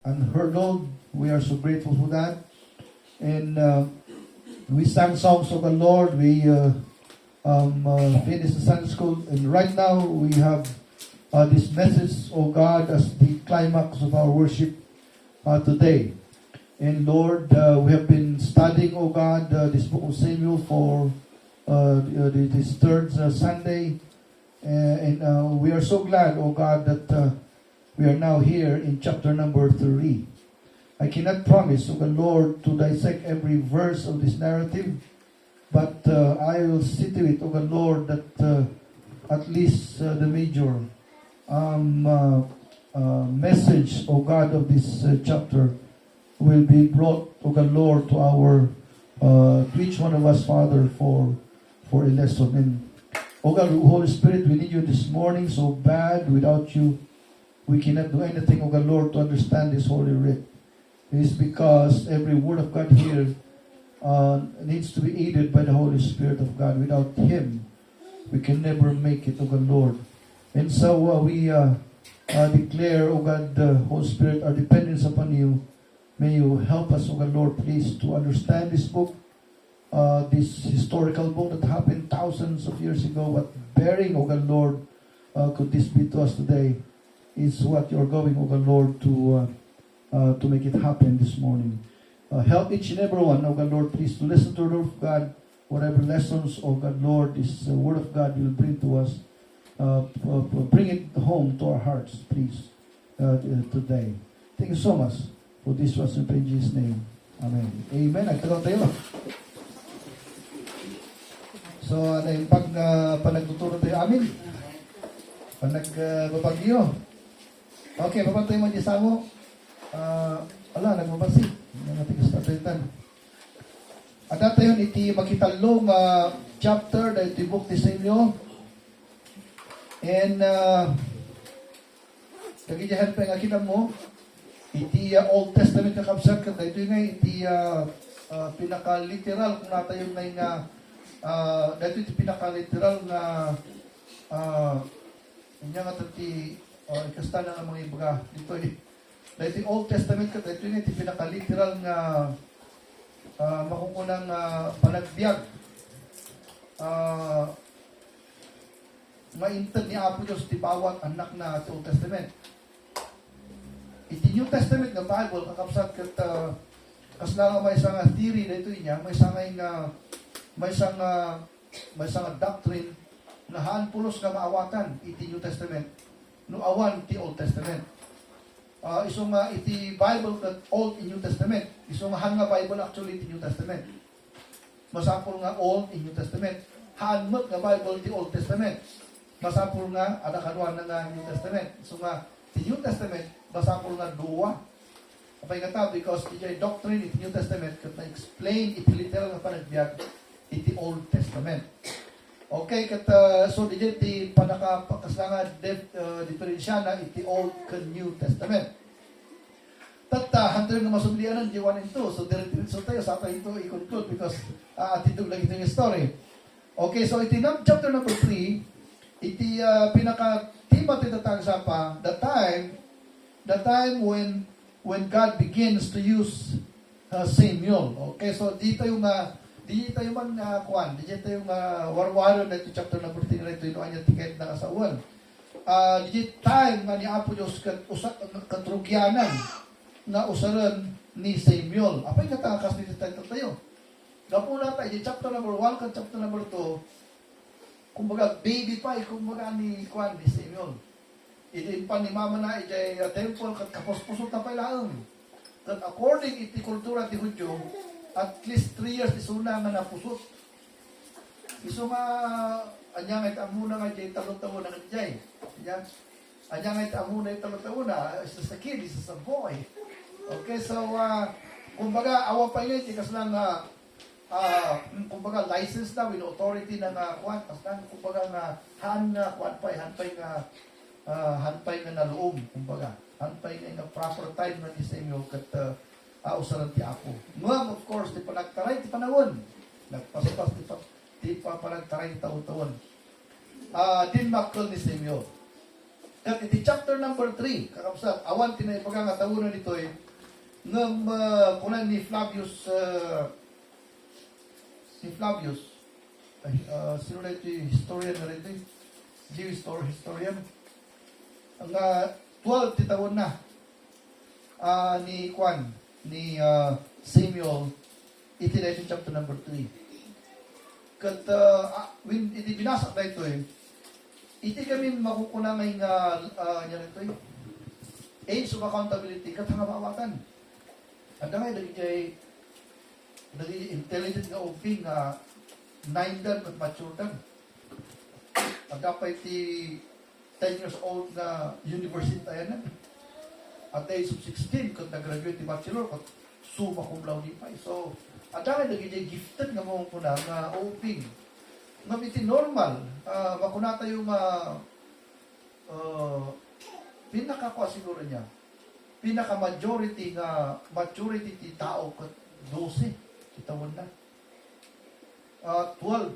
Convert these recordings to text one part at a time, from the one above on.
unheard of. We are so grateful for that. And we sang songs of the Lord. We finished the Sunday school. And right now we have this message, oh God, as the climax of our worship today. And Lord, we have been studying, oh God, this book of Samuel for this third Sunday. And we are so glad, oh God, that we are now here in chapter number 3. I cannot promise, oh God, Lord, to dissect every verse of this narrative, but I will see to it, oh God, Lord, that at least the major message, oh God, of this chapter will be brought, oh God, Lord, to our to each one of us, Father, for a lesson. And oh God, Holy Spirit, we need you this morning so bad. Without you, we cannot do anything, oh God, Lord, to understand this Holy Writ. It is because every word of God here needs to be aided by the Holy Spirit of God. Without Him, we can never make it, oh God, Lord. And so we declare, oh God, Holy Spirit, our dependence upon you. May you help us, oh God, Lord, please, to understand this book, this historical book that happened thousands of years ago. What bearing, oh God, Lord, could this be to us today is what you're going, oh God, Lord, to make it happen this morning. Help each and every one, oh God, Lord, please, to listen to the Word of God. Whatever lessons, oh God, Lord, this Word of God will bring to us, bring it home to our hearts, please, today. Thank you so much for this was in Jesus' name. Amen. Amen. Nagtataw tayo. So, ano yung panagtuturo tayo amin? Panagbabagyo. Okay, papantay mo dyan sa mo. Nagbabasi. Nangatigas na tayo. At dati yun, iti makitalong chapter na iti book ni Samuel. And, nagigyahan pa yung akita mo, iti Old Testament na kapsat ka, ito yung nga, iti pinaka-literal, kung nata yung nga, dito iti pinaka-literal na, hindi nga iti, ikasta na ng mga ibaga, dito iti Old Testament ka, ito yung iti pinaka-literal nga, makukunang panagbiag, maintad ni Apo Diyos, ti bawat anak na sa Old Testament. Iti New Testament ng Bible, kakapsat kat kasla nga may isang theory na ito niya, may isang doctrine na hanpulos nga maawatan iti New Testament, no awan iti Old Testament. Isong iti Bible that Old in New Testament, isong han nga Bible actually iti New Testament. Masapul nga Old in New Testament. Hanmot nga Bible iti Old Testament. Masapul nga adakaduan na nga New Testament. So nga iti New Testament, masapul nga duwa. Kapag nga tao, because iti doctrine iti New Testament, kat na-explain iti literal nga panagbiag iti Old Testament. Okay, so iti panakapakasanga diferensya na iti Old and New Testament. Hantar nga masublianan di 1 and 2. So diretso tayo sa tayo ito i-conclude because atitog lang ito yung story. Okay, so iti chapter number 3, iti pinaka-tema tinatang sa pa, the time when God begins to use Samuel. Okay, so dito yung dito yung dito yung warwaro na ito chapter number 3 na ito yung anya tiket na kasauan. Dito time nga ni Apo Diyos katrugyanan na usaran ni Samuel. Apay katakas nito tayo. Gapuna tayo, chapter number 1 kan chapter number 2, kumbaga baby pa, kumbaga ni Samuel. Iti pa ni mama na iti temple kat kapuspusot na pala kat according iti kultura ti Hudyo, at least 3 years isuna nga napusot. Iso nga anya nga amuna nga jay talon-talon na jay. Anya nga amuna talon-talon na is a kid, is a boy. Okay, so kumbaga awa pa yun kasi lang kumbaga license na with authority na kuan kasi kumbaga nga hanpay nga na loob, kumbaga hanpay nga proper time na ni Samuel kat usaran ti Apo. Ngam, of course, di pa nagtaray ti panahon. Nagpasupas di pa panagtaray ti taon-taon. Din makol ni Samuel. Kat iti chapter number 3, kakapsat, awan tinay pagkakataon na dito ng kunan ni Flavius, sino na ito historian na rin ito, Jewish historian. Ang 12 titawon na ni Samuel, iti na ito chapter number 3. Kat when iti binasak na ito iti kami makukuna ngay niya ito age of accountability kat hangabawatan. Anda ngay dagi intelligent nga uping nga 9 dan at mature dan. Anda pa iti 10 years old na university tayo na. At the age of 16, kung nag-graduate ni bachelor, kung suma cum laude pa. So, at dahil nagiging gifted nga mong kuna, nga uping. Nga iti normal, makuna tayo pinakakuha siguro niya. Pinaka-majority nga, maturity ti tao, kat 12, kitawon na. 12,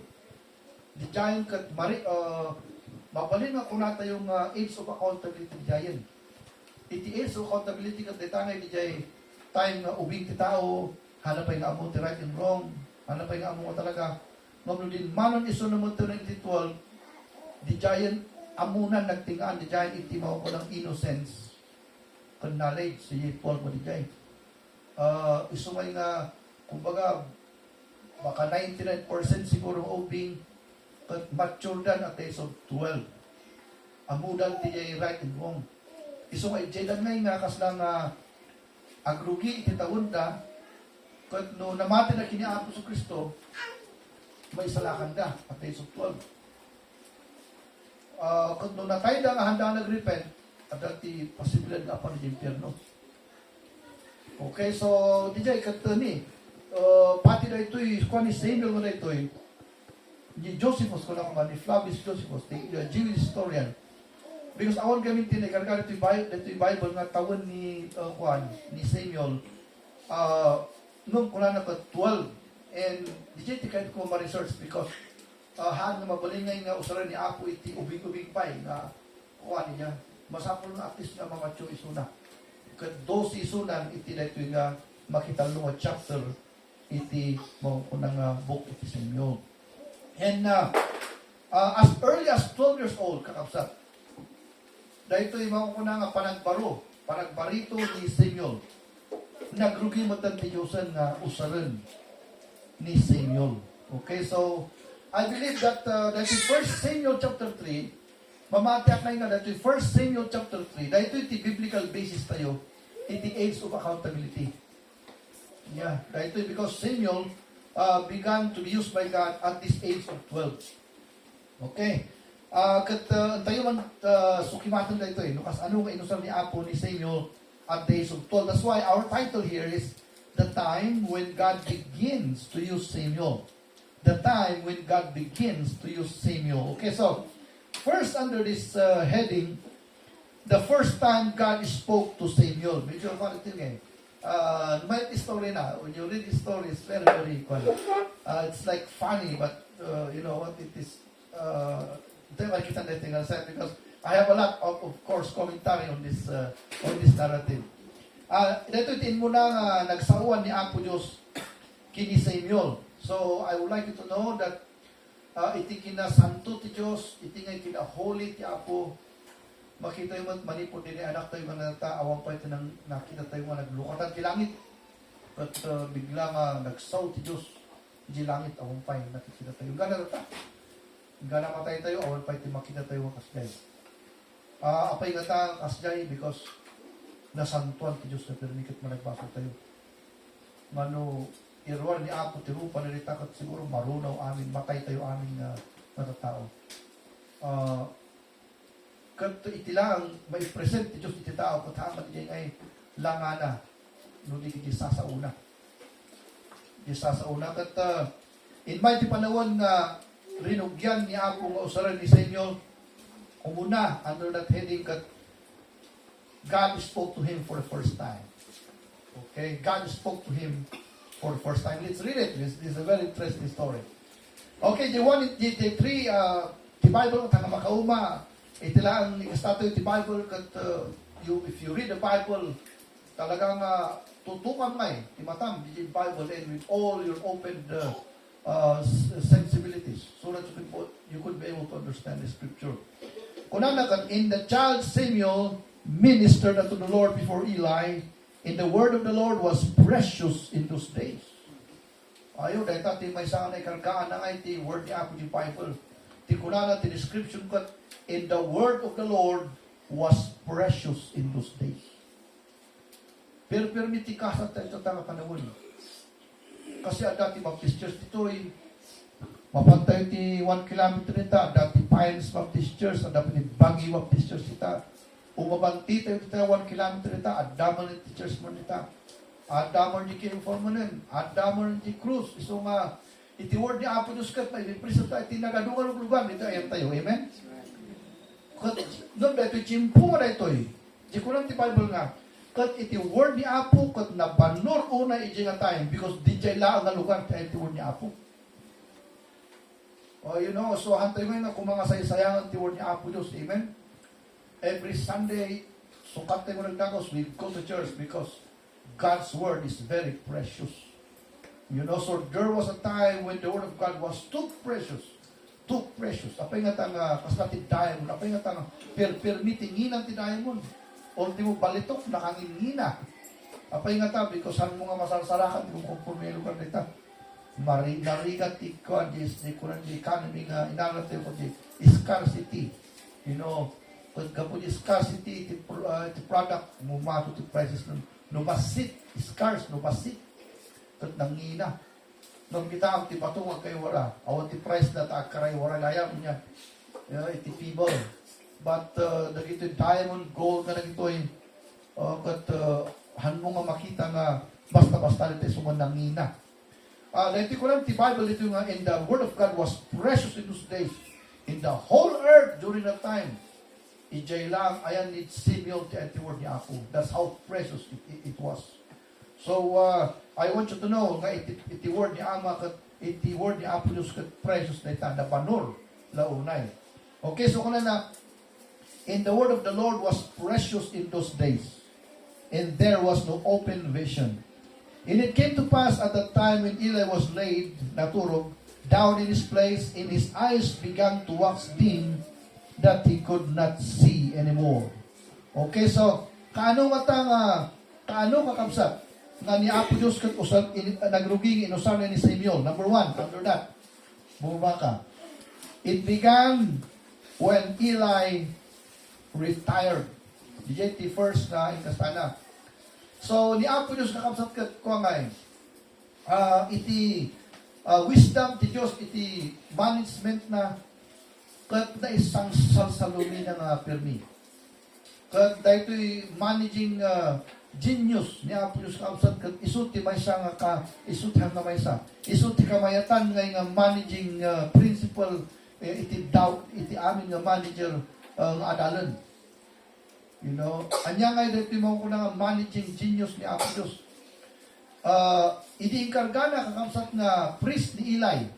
di giant kat, mabalin nga kuna tayo age of accountability giant. Iti age of accountability kat detangay di jay time nga ubing ti tao, hanapay nga amo ti right and wrong, hanapay nga amo talaga. Ngam din manon iso naman ito ng iti 12, di giant amunan nagtingaan, di giant iti mao ko ng innocence, kan knowledge, si 12 mo di jay. Iso may nga, kumbaga, baka 99% siguro ubing, kat mature dan at age of 12. Amudan ti jay right and wrong. Iso nga ijedan nga kaslang agrugi iti taon da kat no namati na kini Apo sa Kristo may salakan da at age of 12. Kat no natay da nga handa nagrepent at dati posibilidad nga pa ni impyerno. Okay, so DJ kat ni pati da ito'y kung ni Samuel mo na ito'y ni Josephus ko na ni Flavius Josephus, the Jewish historian. Because awan kami tinikargar ito yung Bible nga tawon ni ni Samuel nung kuna na 12 and di siya tikait ko ma-research because haan nga mabalingay nga usaran ni Apo iti ubing-ubing pay nga kuhan niya masapol nga at least nga mga tiyo isuna kat 12 isunan iti na ito nga makita nga chapter iti mga kunang book iti Samuel and as early as 12 years old kakapsat dahito yung mga kuna nga panagbarito ni Samuel. Nagrugi mo tanti Diyosan nga usaran ni Samuel. Okay, so, I believe that that is 1 Samuel chapter 3, mamatiak na nga that is 1 Samuel chapter 3, dahito iti biblical basis tayo, iti age of accountability. Yeah, dahito because Samuel began to be used by God at this age of 12. Okay. Tayo man sukimatan na ito Nukas ano nga inusap ni Apo ni Samuel at the age of 12. That's why our title here is The Time When God Begins to Use Samuel. The time when God begins to use Samuel. Okay, so first under this heading, the first time God spoke to Samuel. Medyo funny may story na. When you read the story, it's very, very funny. It's like funny, but you know what it is. Makikita natin nga sa because I have a lot of course commentary on this narrative. Dito itin mo na nagsauan ni Apo Diyos kini Samuel. So I would like you to know that iti kina santo ti Diyos, iti nga kina holy ti Apo. Makita yung manipod din anak tayo mga awang pa ito nang nakita tayo mga naglukatan ti langit. At bigla nga nagsaw ti Diyos di langit awang pa yung nakikita tayo. Gana ta? Gana matay tayo, awan pa iti makita tayo mga kasjay. Apay nga ta kasjay because nasantuan ti Diyos na permikit managbasa tayo. Mano, irwan ni Apo, tirupa na ritakat siguro marunaw amin, matay tayo amin na natatao. Kanto iti lang, may present ti Diyos iti tao, katamat niya ay langana, no di iti sasauna. Iti sasauna, kat in my ti panawon nga rinugyan ni Apo nga usaran ni Samuel, umuna, under that heading, kat God spoke to him for the first time. Okay, God spoke to him for the first time. Let's read it. This is a very interesting story. Okay, the three, the Bible, tanga makauma, itila ang ikastato yung Bible kat if you read the Bible, talagang tutukan nga timatam di Bible and with all your open sensibilities so that you could be able to understand the scripture. Kunanakan, in the child Samuel ministered unto the Lord before Eli, and the word of the Lord was precious in those days. Ayaw, dahil tati may saan ay kargaan na nga iti word ni Apo di Bible. Ti kunana, ti description kat, in the word of the Lord was precious in those days. Pero permiti kasat tayo sa tanga panahon. Kasi dati Baptist Church dito mapantay ti 1 kilometer nita, dati Pines Baptist Church, dati Bangi Baptist Church nita. Umabanti tayo dito 1 kilometer nita, adaman ti church mo nita. Adamor di kinformanen, adamor di cruz. So nga, iti word ni Apo Diyos kat, may present tayo, tinagadungan ng lugar, dito ayam tayo, amen? Kat, doon ba ito, chimpo na ito Di ko lang ti Bible nga, kat iti word ni Apo, kat nabanor una iti nga time, because di jay lang nga lugar, tayo iti word ni Apo. So hantay mo na kung mga sayasayangan ti word ni Apo Diyos, amen? Every Sunday, sukat tayo mo nagdagos, we go to church, because God's word is very precious. So there was a time when the word of God was too precious. Apay nga tang kaslatin diamond, apay nga tang permitinginan ti diamond. Ultimo balitok, nakangingina. Apay nga ta, because ang mga masarsarakan, kung kumpurme lugar nita. Narigat ti ko, di economy nga, inalat ko di scarcity. Kung kapag di scarcity, ti product, mumato ti prices nun. Nubasit, scarce, nubasit. Kat nangina. Nung kita ang tipatungan kayo wala. Awan ti price na karay wala layam niya. Iti feeble. But nagito diamond, gold na nagito kat hanmo nga makita nga basta-basta nito suman nangina. Dahil ko lang ti Bible ito nga, and the word of God was precious in those days. In the whole earth during that time. Ijay lang, ayan ni Samuel ti word ni Apo. That's how precious it was. So, I want you to know, nga iti word ni Ama, iti word ni Apo Diyos, precious na ita, na banor, launay. Okay, so kuna na, in the word of the Lord was precious in those days, and there was no open vision. And it came to pass at the time when Eli was laid, naturog, down in his place, and his eyes began to wax dim, that he could not see anymore. Okay, so, kaano kakabsat, nga ni Apo Diyos kat nagruging inusan ni Samuel. Number 1, under that, bumaka. It began when Eli retired. The first na inkastana. So, ni Apo Diyos kakabsat kat ko ngay, iti wisdom ti Diyos, iti management na kat na isang salsalumi ng permi. Kat na ito'y managing genius ni Apo Diyos kaabsat kat isuti may sa nga isuti hang na may sa. Isuti kamayatan ngay nga managing principal iti amin nga manager nga adalan. Anya ngay dito mo ko nga managing genius ni Apo Diyos. Iti inkarga na kakabsat nga priest ni Eli.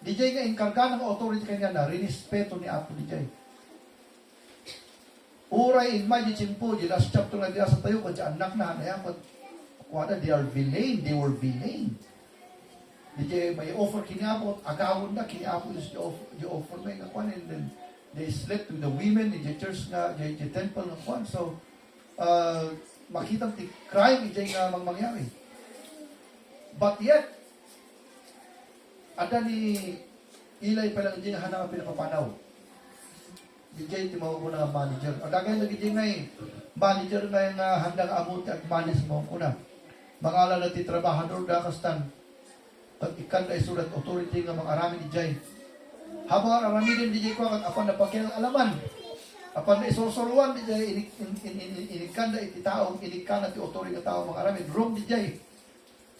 DJ nga inkarga ng authority kanya na rinispeto ni Apo DJ. Uray in my chimpo, di last chapter na diya sa tayo, kaya anak na, they were villain. DJ may offer kiniapot, agawon na, kiniapot yung offer may nga and then they slept with the women in the church nga, the temple ng kwan. So, makita ti crime, DJ nga mangyari. But yet, ada ni Eli palang DJ nga hanang pinapapanaw. DJ ti mao ko na manager. Ada kay nagdi ngay manager na nga handang amot at manis mo ko na. Mangalan na ti trabahador da kastan. At ikan na isulat authority nga mangarami ni DJ. Habang arami din DJ ko at apan napakil alaman. Apan na isursuruan DJ inikan da iti tao, inikan na ti authority nga tao mangarami. Wrong DJ.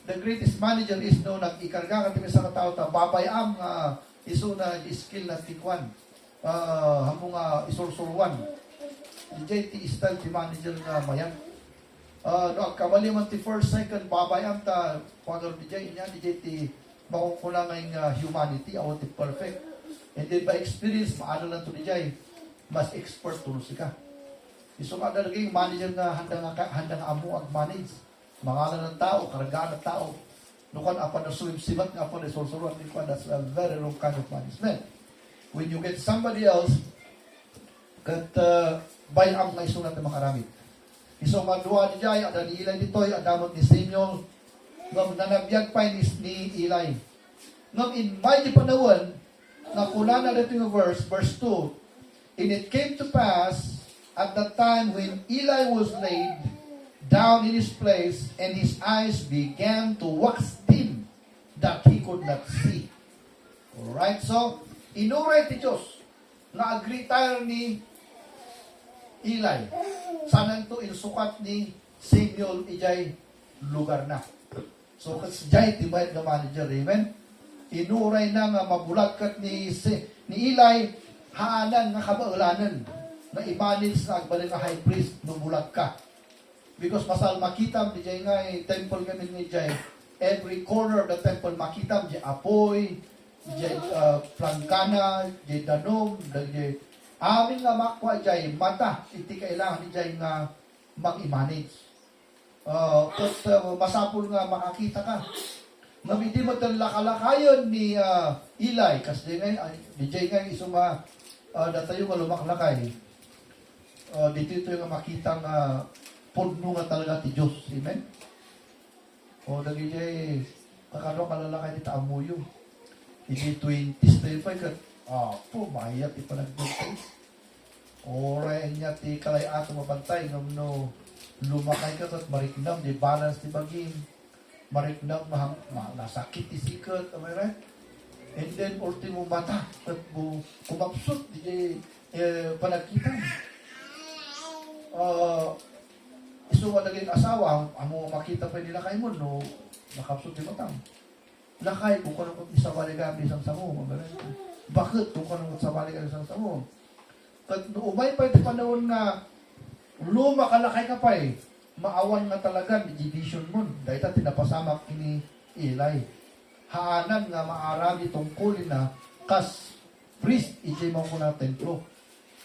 The greatest manager is no nag-ikarga ka sa tao ta babayam nga iso na skill na tikwan hamong isursuruan DJ ti style ti manager nga mayan no kamali man ti first second babayam ta pagar DJ nya DJ ti makukulang nga humanity aw ti perfect And then by experience, maano lang ito ni Jay, mas expert tulo ka. Iso nga naging manager nga handa nga amo ag manage. Mangalan ng tao, karagaan ng tao. Nukan apa na sibat nga apa na sorsoran ni Kwan, that's a very wrong kind of management. When you get somebody else, kat bayan ang nga isunat ng makaramit. Iso nga duwa ni Jay, ada ni Eli ditoy, adamot ni Samuel, ngam nanabiyag pa ni Eli. Ngam in may di panawon, na kuna na dito yung verse 2, and it came to pass at the time when Eli was laid down in his place, and his eyes began to wax dim, that he could not see. Alright, so, inuray ti Diyos, na agree-tire ni Eli. Sanan to insukat ni Samuel ijay lugar na. So, kasi jay tibayad na manager, amen? Inuray na nga mabulat kat ni Eli, haanan nga kabaulanan, na i-manage na agbalin nga high priest, numulat ka. Because masal makita, di jay nga, temple kami ni jay, every corner of the temple makita, di apoy, di plangkana, di danom, di amin nga makwa jay, mata, iti kailangan di jay nga mag-i-manage. Masapul nga makakita ka. Mabidi mo itong lakalakayon ni Eli, kasi di jay nga isang datayo nga lumaklakay. Dito yung makita nga puno nga talaga ti Diyos. Amen? O, dagi jay, kakano kalalakay ni Taamuyo. Hindi 20s na yun pa, po, mahiyat ipanagdugtay. Oray niya ti kalay ato mabantay, no, lumakay ka at mariknam, di balance ti bagim. Mariknam, nasakit ti sikat, am I right? And then, ultimo mata, at kumapsot, di panagkitan. Iso nga naging asawa, amo makita pa nila kay mo, no, nakapsot di matang. Lakay, kung kanong isa waligami isang samo, bakit kung kanong sa waligami isang samo? At umay pa ito panahon nga, luma kalakay ka pa maawan nga talaga, division mo, dahil ito tinapasamak kini Eli. Haanan nga maarami tungkulin na, kas priest, ijay mo ko na templo.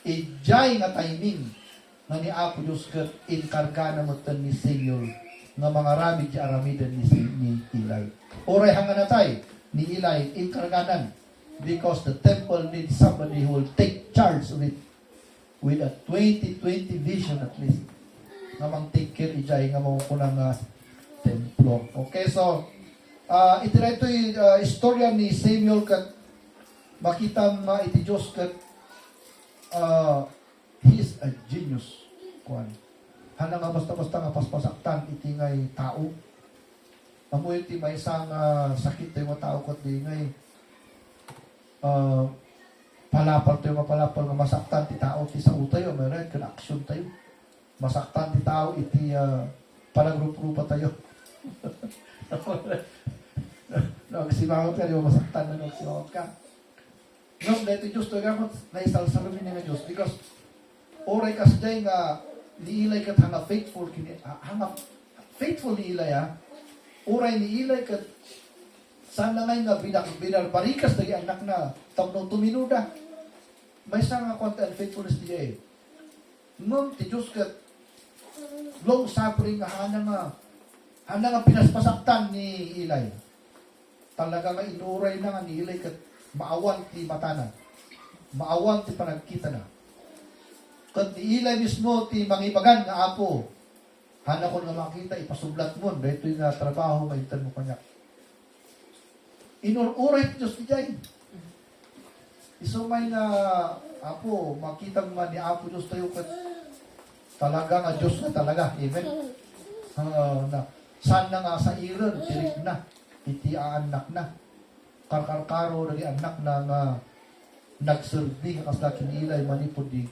Ijay nga timing, nga ni Apo Diyos kat inkarga na mo ni Samuel, nga mga rami di aramidan ni Eli. Oray hanga natay ni Eli inkarganan, because the temple needs somebody who will take charge of it with a 2020 vision at least. Nga mang take care ijay nga mga kunang templo. Okay, so ito na ito yung istorya ni Samuel kat makita iti Diyos kat he is a genius. Hana nga basta-basta nga paspasaktan iti ngay tao. Amo iti may isang sakit tayo mga tao kat di ngay palapal tayo mapalapal nga masaktan ti tao ti sa utayo, meron kan aksyon tayo. Masaktan ti tao iti palagrup-rupa tayo. Nagsimawat ka, di ba masaktan na nagsimawat ka. No, dahil iti Diyos tayo gamot, naisalsalam niya nga Diyos, because oray kasday nga ni Eli kat hanga faithful ni Eli oray ni Eli kat sana ngay nga binarbarikas dagi anak na tamnong tuminuda may sa nga kwanta and faithfulness niya nung ti Diyos kat long suffering nga hana nga pinaspasaktan ni Eli talaga nga inuray na nga ni Eli kat maawan ti mata na maawan ti panagkita na kat ni Eli mismo ti mangibagan nga apo hana ko nga makita ipasublat mo dahil ito yung trabaho maitan mo kanya inururay ti Diyos ni Jay isumay nga apo makita mo ni apo Diyos tayo kat talaga nga Diyos na talaga amen saan na nga sa iron tirik na iti anak na karkarkaro nagi anak na nga nagserbi nga kasla kinilay manipod di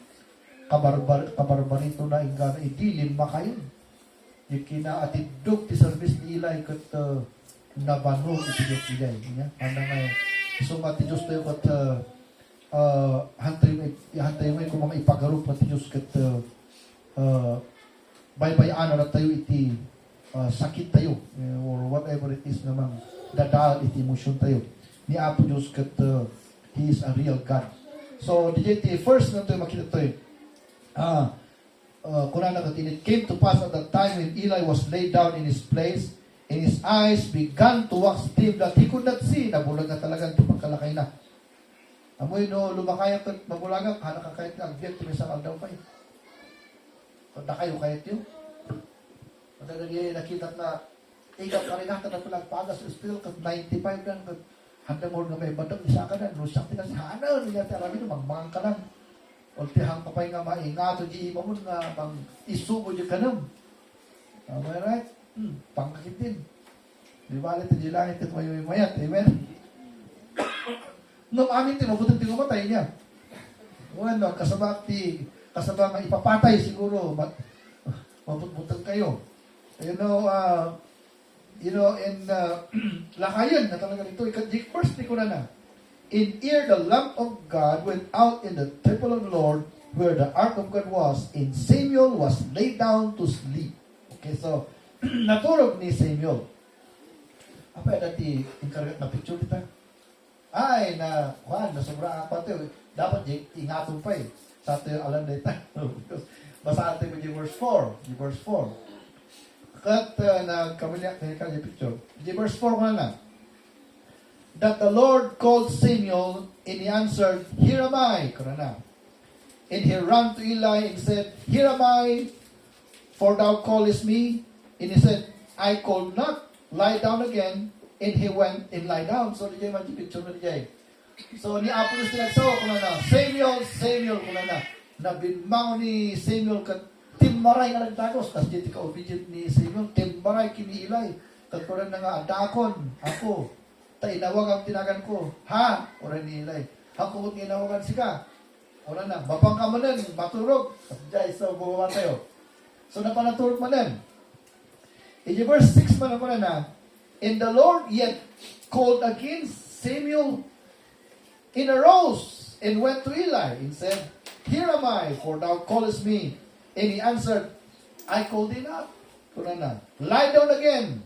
kabarbarito na ingana idilim makayon. Yung kinaatidog ti service ni Eli kat nabanog iti Diyos nila. Ano nga so mati Diyos tayo kat hantay mo kung mga ipagarup mati Diyos kat baybayan na tayo iti sakit tayo or whatever it is namang dadal iti emosyon tayo. Ni Apo Diyos kat He is a real God. So, DJ, first na ito yung makita ito kuna na katinit, came to pass at that time when Eli was laid down in his place, and his eyes began to wax dim that he could not see. Nabulag na talagang pagkalakay na. Amoy no, lumakayang mabulagang, hanakakayat nga, agbiyak, tumisang aldaw pa eh. Kung na kayo kayat yun. Madalang yun, nakita na, ikaw karinatan na palang pagas, still, 95 lang, handa mo nga may badang isa ka na, rusak din kasi hanan, niya teramin, magmangang ka lang. Ultihang papay nga maingato, di iba mo nga, pang isubo yung kanam. Am I right? Pangkakit din. Di ba, alita di langit at mayo mayat, amen? Nung amin, tinubutang tingumatay niya. Bueno, kasabang nga ipapatay siguro, mabutbutang kayo. And lakayan na talaga nito. First, di ko na. In ear, the lamp of God went out in the temple of the Lord, where the ark of God was, and Samuel was laid down to sleep. Okay, so, natulog ni Samuel. Apa dati, inkargat na picture dito? Ay, nasobra pa ito. Dapat ingatong pa eh. Sa ito yung alam na ito. Basa ito yung verse 4. Verse 4. Kat nagkamilyak na yung picture. Verse 4 ko na. That the Lord called Samuel, and he answered, Here am I. Kurana. And he ran to Eli and said, Here am I, for thou callest me. And he said, I called not. Lie down again. And he went and lie down. So, di man picture na di. So, ni Apo na sinagsawa, kurana. Samuel, kurana. Nabinmang ni Samuel kat timmaray nga nagtagos. Tapos dito ka obedient ni Samuel. Timmaray kini Eli. Kat kurana nga adakon. Ako. Inawag ang tinagan ko. Ha? Oran ni Eli. Ako kung inawagan sika. Oran na. Babang ka manan. Maturog. Diyay sa bumawa tayo. So, napanaturog manan. In verse 6 man ako na. And the Lord yet called again Samuel, and arose and went to Eli and said, Here am I, for thou callest me. And he answered, I called thee not. Kuna na. Lie down again.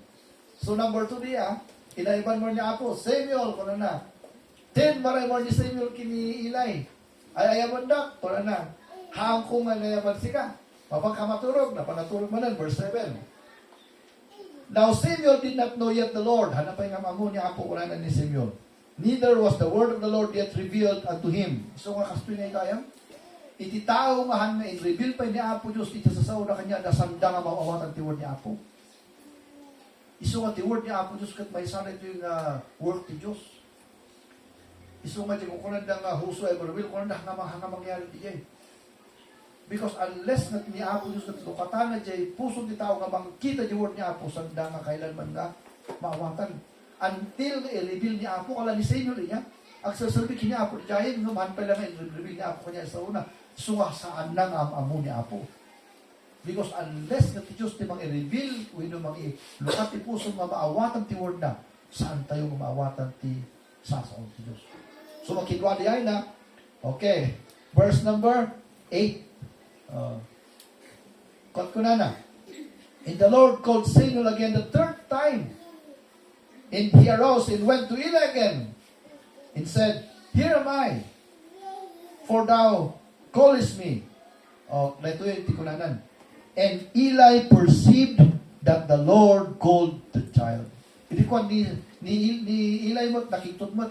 So number 2 diya, inaiban mo niya Apo, Samuel, kuna na. 10 maray mo ni Samuel kini Eli. Ay ayaban dak, kuna na. Hangkong nga nayaban sika. Mapagkamaturog, napanaturog manan, verse 7. Now Samuel did not know yet the Lord. Hanapay nga mamu niya Apo kuna na ni Samuel. Neither was the word of the Lord yet revealed unto him. So nga kastoy na ikayang, iti tao nga han nga i-reveal pa ni Apo Diyos, iti sasaw na kanya, nasanda nga mawawatan ti word ni Apo. Iso nga ti word ni Apo Diyos, kat may sana ito yung work ti Diyos. Iso nga ti kukunan na huso ay reveal, kukunan na nga mangyari di jay. Because unless nga ni Apo Diyos, kat lukatan na jay, puso ti tao nga makita di word ni Apo, sanda nga kailanman nga maawatan. Until i-reveal ni Apo, kala ni Samuel niya, ang sasabi kanya Apo, dahil naman pa lang i-reveal ni Apo kanya sa una, suwasaan na nga ang ni Apo. Because unless nga ti Diyos ti mang-i-reveal, wino mang-i-lukat ti puso, maawatan ti word na, saan tayo maawatan ti sasaon ti Diyos. So makidwa di ay na, okay, verse number 8. Kat ko na. And the Lord called Samuel again the third time. And he arose and went to Eli again, and said, Here am I, for thou callest me. Ito yung tikunanan. And Eli perceived that the Lord called the child. Hindi ko, ni Eli mo, nakitod mo,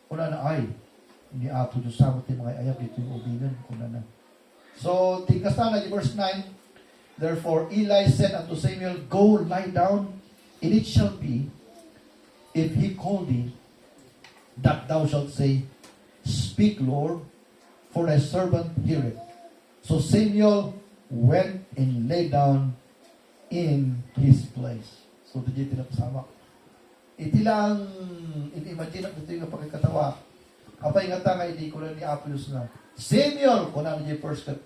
kuna na ay, ni Apo Diyos sa mga mga ayak, ito yung ubinan, kuna na. So, tingkas na verse 9, Therefore Eli said unto Samuel, Go lie down, and it shall be, if he call thee, that thou shalt say, Speak, Lord, for thy servant heareth. So Samuel went and lay down in his place. So, ito yung tinapasama. Iti lang, in-imagine ako ito yung pagkakatawa. Apay nga nga, hindi ko lang ni Apo Diyos na, Samuel, kung ano yung first cut.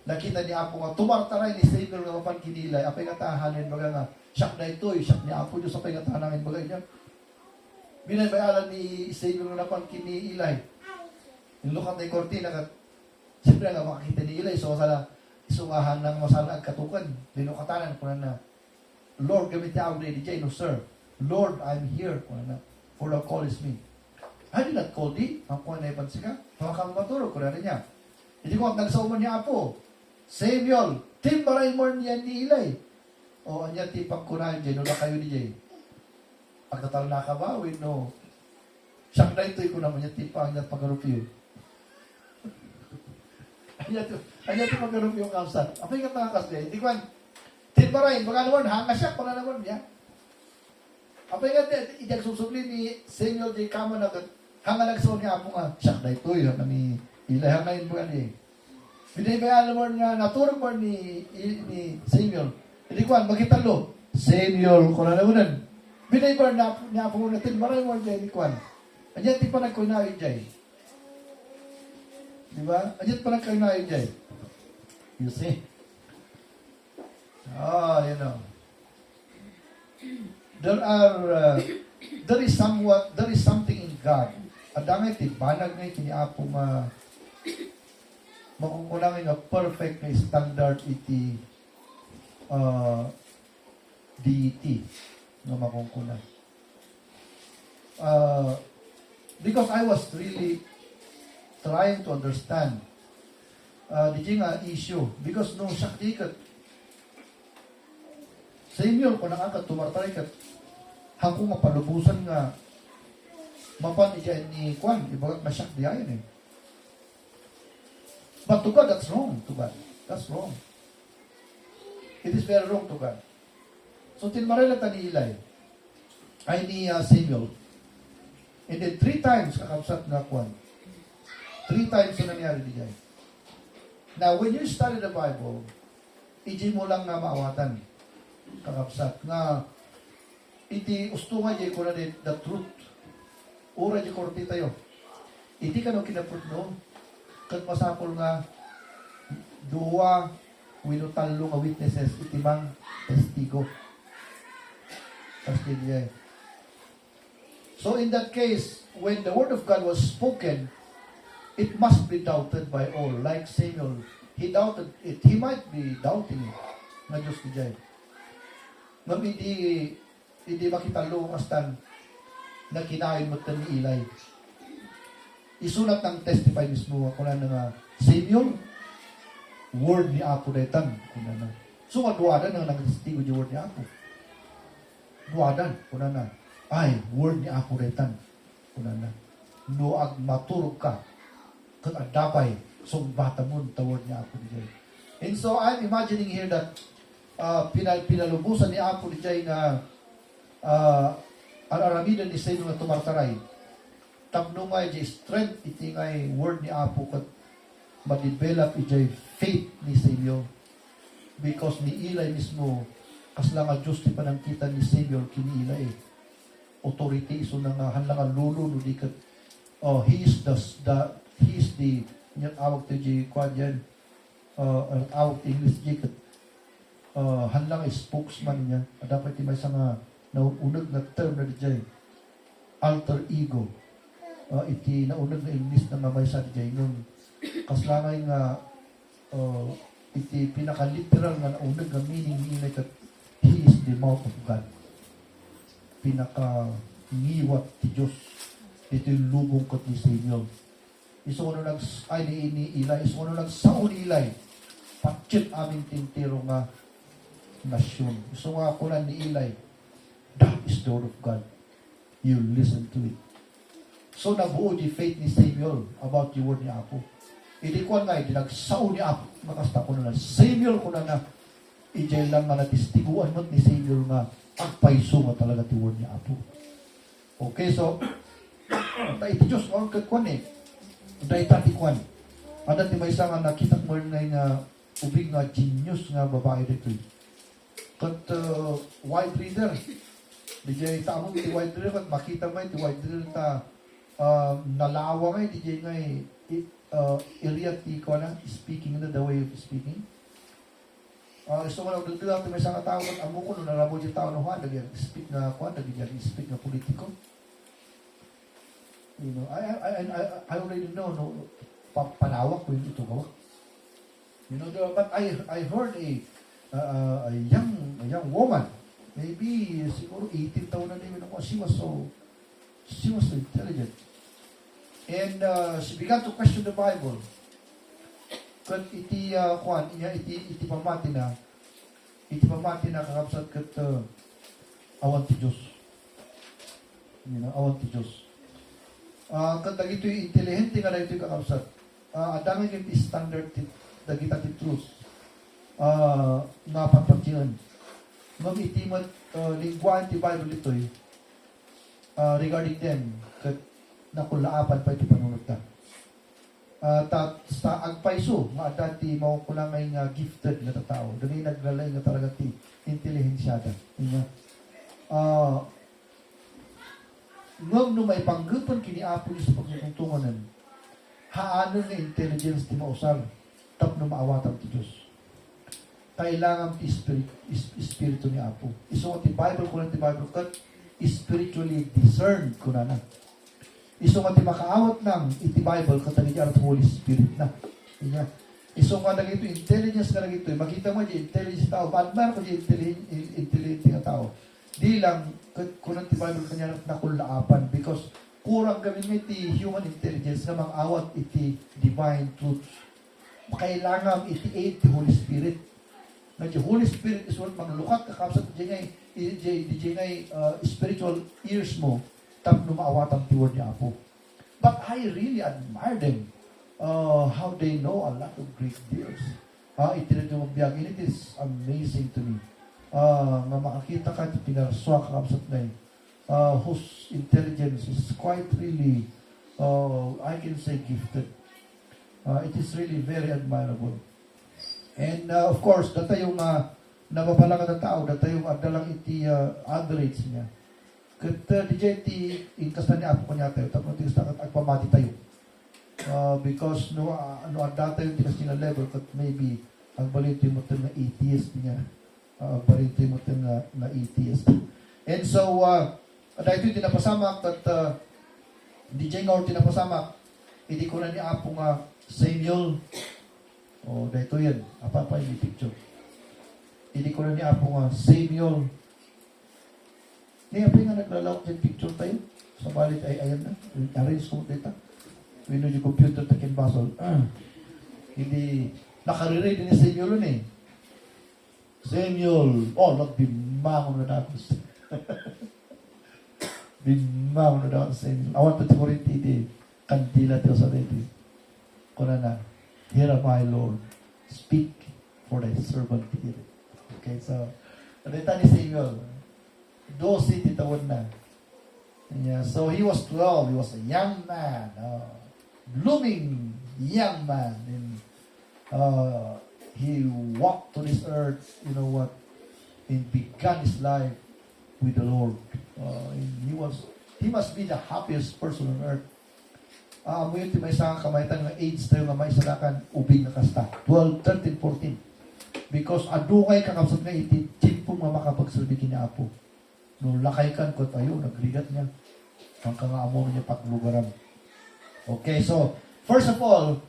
Nakita ni Apo nga, tumartaray ni Samuel nga mapan kinilay. Apay nga tahanin, baga nga, siyak na ito, siyak ni Apo Diyos, apay nga tahanangin, baga niya. Binabayalan ni Samuel nga napan kinilay. Yung lukat na yung kortina, siyempre nga makakita ni Eli, so masala, isungahan ng masala ang katukan. Linukatanan ko na, Lord, gamit niya ako na DJ, no sir. Lord, I'm here, for thou callest me. I did not call thee. Ang kuha na ipan sika. Hawakang maturog ko na rin niya. Hindi ko ang nagsauman niya apo. Samuel, timbaray mo niya ni Eli. O, anya tipang kunahin dyan, wala kayo ni Jay. Pagkatal nakabawin, no. Siyang na ito'y ko naman niya tipang niya pag-arupiyo. Anya ito pag-arupiyo kausan. Apa yung katakas niya? Hindi ko an, timbaray, baka naman, hanga siya, pala naman niya. Apa yung ijag susubli ni Samuel J. Kama na hanga nagsuon niya apo nga, siyak na ito'y, ni Eli, hangayin mo yan eh. Binibayan mo nga, naturog mo ni Samuel. Hindi ko an, magkitalo. Samuel, kung na naman. Binibayan niya apo natin, maray mo dyan, hindi ko an. Anyan, di pa nagkunayin dyan. Diba? Anyan pa nagkunayin dyan. You see? You know. There is something in God. Adangay tibanag ngay kini apo makukulangan nga perfect nga standard iti deity nga makukulang. Because I was really trying to understand di nga issue. Because no sakti kat Samuel ko nang akat tumartaray kat hangko nga palubusan nga mapan ija ni Kwan, ibagat masyak di ayan eh. But to God, that's wrong to God. That's wrong. It is very wrong to God. So, tinmaray lang ni Eli, ay ni Samuel. And then 3 times kakabsat na Kwan. 3 times na nangyari di jay. Now, when you study the Bible, iji mo lang na maawatan kakabsat nga iti usto nga jay ko na din the truth. Ura di korti tayo. Iti ka no kinaput no, kat masapol nga, duwa, winutalo nga witnesses, itimang testigo. Kasi diya. So in that case, when the word of God was spoken, it must be doubted by all. Like Samuel, he doubted it. He might be doubting it. Nga Diyos diya. Ngam hindi makitalo kastan na kinain mo ni Eli. Isulat ng testify mismo ako na nga Samuel, word ni Apo detan. So, duwadan na nag-testigo di word ni Apo. Duwadan, kuna na. Ay, word ni Apo detan. Kuna na. Noag maturog ka, kag adapay, so bata mo, the word ni Apo di. And so, I'm imagining here that pinalubusan ni Apo di nga aramidan ni Samuel nga tumartaray. Tapno nga iti strength iti nga word ni Apo kat ma-develop iti faith ni Samuel. Because ni Eli mismo, kasla nga Diyos ti panangkita ni Samuel kini Eli. Authority iso na nga hanlang nga lulo no di kat he is the yung awag to di kwa dyan awag to English di kat hanlang spokesman niya. Dapat ti may sa nga naunag na term na di alter ego. Iti naunag na English na mamay sa di nun. Kaslangay nga iti pinaka-literal nga naunag na meaning nila kat he is the mouth of God. Pinaka-ngiwat ti Diyos. Ito yung lubong kat ni Samuel. Iso ano ni Eli, iso ano nagsaon ni Eli. Patsit aming tintiro nga nasyon. Iso nga ako na ni Eli. That is the word of God. You listen to it. So, nabuo di faith ni Samuel about the word ni Apo. Hindi ko nga, nagsaon ni Apo. Makasta ko na Samuel ko na ijay lang nga natistiguan mo ni Samuel nga agpaiso nga talaga ti word ni Apo. Okay, so, iti Diyos, ang kakwan eh. Dahil tati kwan. Ada ti may isa nga nakita mo nga ubig nga genius nga babae dito. Kat wide reader. DJ tamo ti wide reader kat makita mo ti wide reader ta nalawa ngay DJ ngay area ti ko na speaking na the way of speaking. So mo nagdudud ti may isa nga tao kat amo ko no narabo ti tao no ha dagyan speak na ko dagyan speak na politiko. You know, I already know no panawak ko yung ito gawa. You know, but I heard a young woman, maybe siguro 18 taon na din ako. She was so intelligent. And she began to question the Bible. Kat iti pamati na kakabsat kat awan ti Diyos. Awan ti Diyos. Kat dagito'y intelihente nga dagito'y kakabsat. Adami yung standard dagita ti truth. Nga papatiyan. Ngam iti lingguan ti Bible ito'y regarding them kat nakulaapan pa iti panunod ta. Sa agpaiso, nga dati makukulangay nga gifted nga tao. Dami naglalay nga talaga ti intelihensyada. Ngam no may panggupan kini Apo ni sa pagtutungtunan, haano nga intelligence ti mausal, tapno maawatan ti Diyos. Kailangan ti espiritu ni Apo. Iso ti Bible ko lang ti Bible kat spiritually discerned ko na. Iso nga ti makaawat ng iti Bible katang iti arat Holy Spirit na. Iso nga nagito intelligence nga nagito. Makita mo di intelligence tao. Ba't ko di intelligent nga tao? Di lang kunang ti Bible kanya nakulaapan because kurang gawin mo iti human intelligence nga mang-awat iti divine truth. Kailangan iti aid ti Holy Spirit. Nga the Holy Spirit is what manglukat kakapsat di ngay spiritual ears mo tap no maawatan ti word ni Apo. But I really admire them how they know a lot of Greek deals. Iti rin yung biyag. It is amazing to me. Nga makakita ka iti pinarswa kakapsat na whose intelligence is quite really I can say gifted. It is really very admirable. And of course, data yung nababalang na tao, data yung adalang iti average niya. Kat DJ ti inkas na ni Apo ko niya tayo, tapos ti istakat agpamati tayo. Because no adata yung tikas niya level, kat maybe ang balito mo ito na atheist niya. Balito mo ito na atheist. And so, dahil ito yung tinapasamak, at DJ nga or tinapasamak, hindi ko na ni Apo nga Samuel. Dahito yan. Apa yung picture. Hindi ko na ni Apo nga Samuel. Niya pa nga naglalawak yung picture tayo. Sa balit ay ayan na. Arrange ko dito. Wino yung computer takin basol. Hindi. Nakariray din ni Samuel nun eh. Samuel. Nagbimangon na ako. Bimangon na ako Samuel. I want to turin ti kandila tiyo sa ready. Kuna na. Here am I, Lord. Speak for thy servant here. Okay, so, nadita ni Samuel. 12 titawon na. Yeah, so he was 12. He was a young man. Blooming young man. And he walked to this earth, you know what, and began his life with the Lord. And he must be the happiest person on earth. Ngayon, may isang kamaitan ng age tayo nga may salakan ubing na kasta. 12, 13, 14. Because adungay kakapsat nga iti timpong nga makapagsalbi kina Apo. No, lakay kan ko tayo, nagrigat niya. Ang kangaamo niya paklugaran. Okay, so, first of all,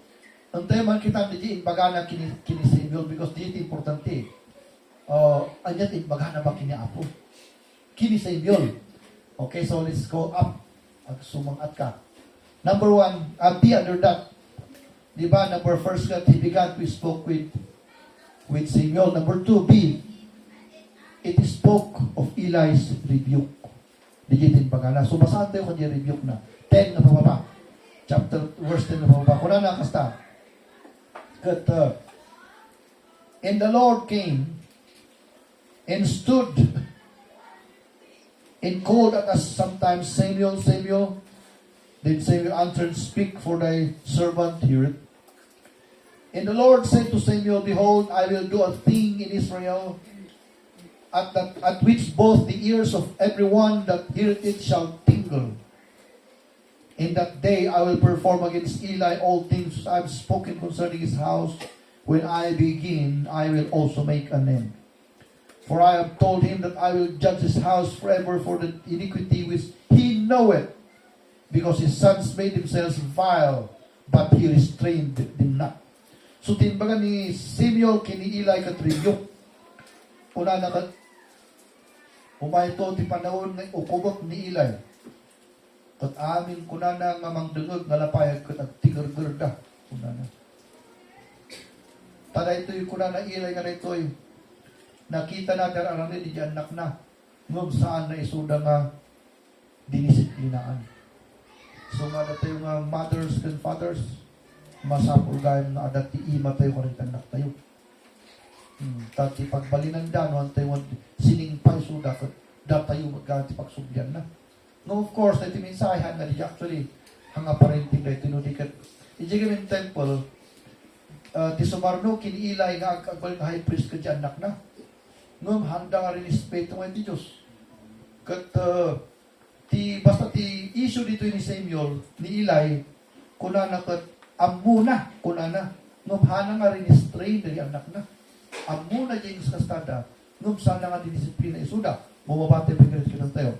ang tayo man kita di inbagana kini Samuel because di iti importante. Anyat inbagana ba kini Apo? Kini Samuel. Okay, so let's go up. Agsumangat ka. Number 1, be under that. Diba? Number 1, that he began to spoke with Samuel. Number 2, B, it spoke of Eli's rebuke. Digitin pagana. So, basahan tayo kanya rebuke na. 10 na pababa. Verse 10 na pababa. Kuna na kasta. And the Lord came and stood and called at us sometimes, Samuel, Samuel. Then Samuel answered, Speak, for thy servant heareth. And the Lord said to Samuel, Behold, I will do a thing in Israel, at which both the ears of everyone that heareth it shall tingle. In that day I will perform against Eli all things I have spoken concerning his house. When I begin, I will also make an end. For I have told him that I will judge his house forever for the iniquity which he knoweth. Because his sons made themselves vile, but he restrained them not. So, tinbaga ni Samuel kini Eli katriyok. Una na umay to ti panahon ng ukubot ni Eli. Kat amin kunana nga mangdungog nga lapayag kat agtigar-garda. Kunana. Tada ito'y kunana ilay nga ito'y nakita natin ang rin di anak na. Ngum saan na isuda nga dinisiplinaan. So nga natin yung mothers and fathers, masapulgayan na adat ti ima tayo kung anak tayo. Tati pagbalinan da, no, tayo siningpay suda, da tayo magganti pagsubyan na. No, of course, ito minsahan na di actually, hanga parenting da ito, no, di kat, ijigamin temple, ti sumarno, kiniilay nga agbalin high priest ka di anak na. Ngum, handa nga rin respeto nga di Diyos. Kat, basta ti issue dito ni Samuel, ni Eli, kunana kat, amuna, kunana, ngum hana nga rin strain dari anak na. Amuna dyan sa kastada, ngum sana nga dinisiplina isuda, bumabate pagkirit kita tayo.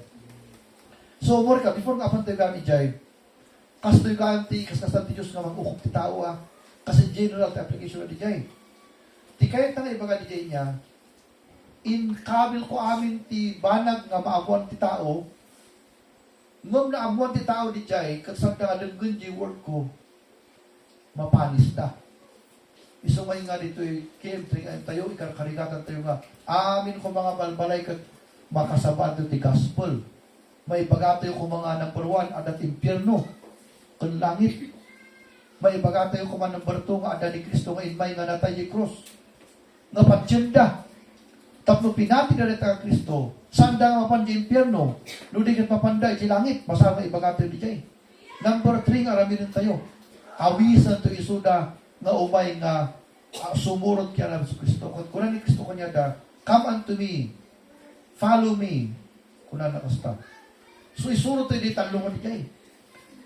So, more ka, before nga apang tayo gani dyan, kastoy ganti, kastastan ti Diyos nga mag-ukop ti tao kasi general ti application na di dyan. Ti kaya nga iba nga di dyan niya, in kabil ko amin ti banag nga maamuan ti tao, ngum na amuan ti tao di jay, kagsanda nga denggan di word ko, mapanis na. Isumay nga dito kiyempre nga tayo, ikarkarigatan tayo nga, amin ko mga balbalay kat makasabado ti gospel. May bagatayo ko mga number 1, adat impyerno, kan langit. May bagatayo ko mga number 2, nga adat ni Kristo nga inmay nga natay di cross. Nga patsyenda, tapno pinati na rin taga Kristo, sanda nga mapan di impyerno, ludi kat mapanday di langit, masama ibagato di jay. Number 3 nga rami rin tayo. Awisan to isuda nga umay nga sumurot kaya namin sa Kristo. Kuna ni Kristo kanya da, come unto me, follow me, kuna nakasta. So isurot tayo di talungan di jay.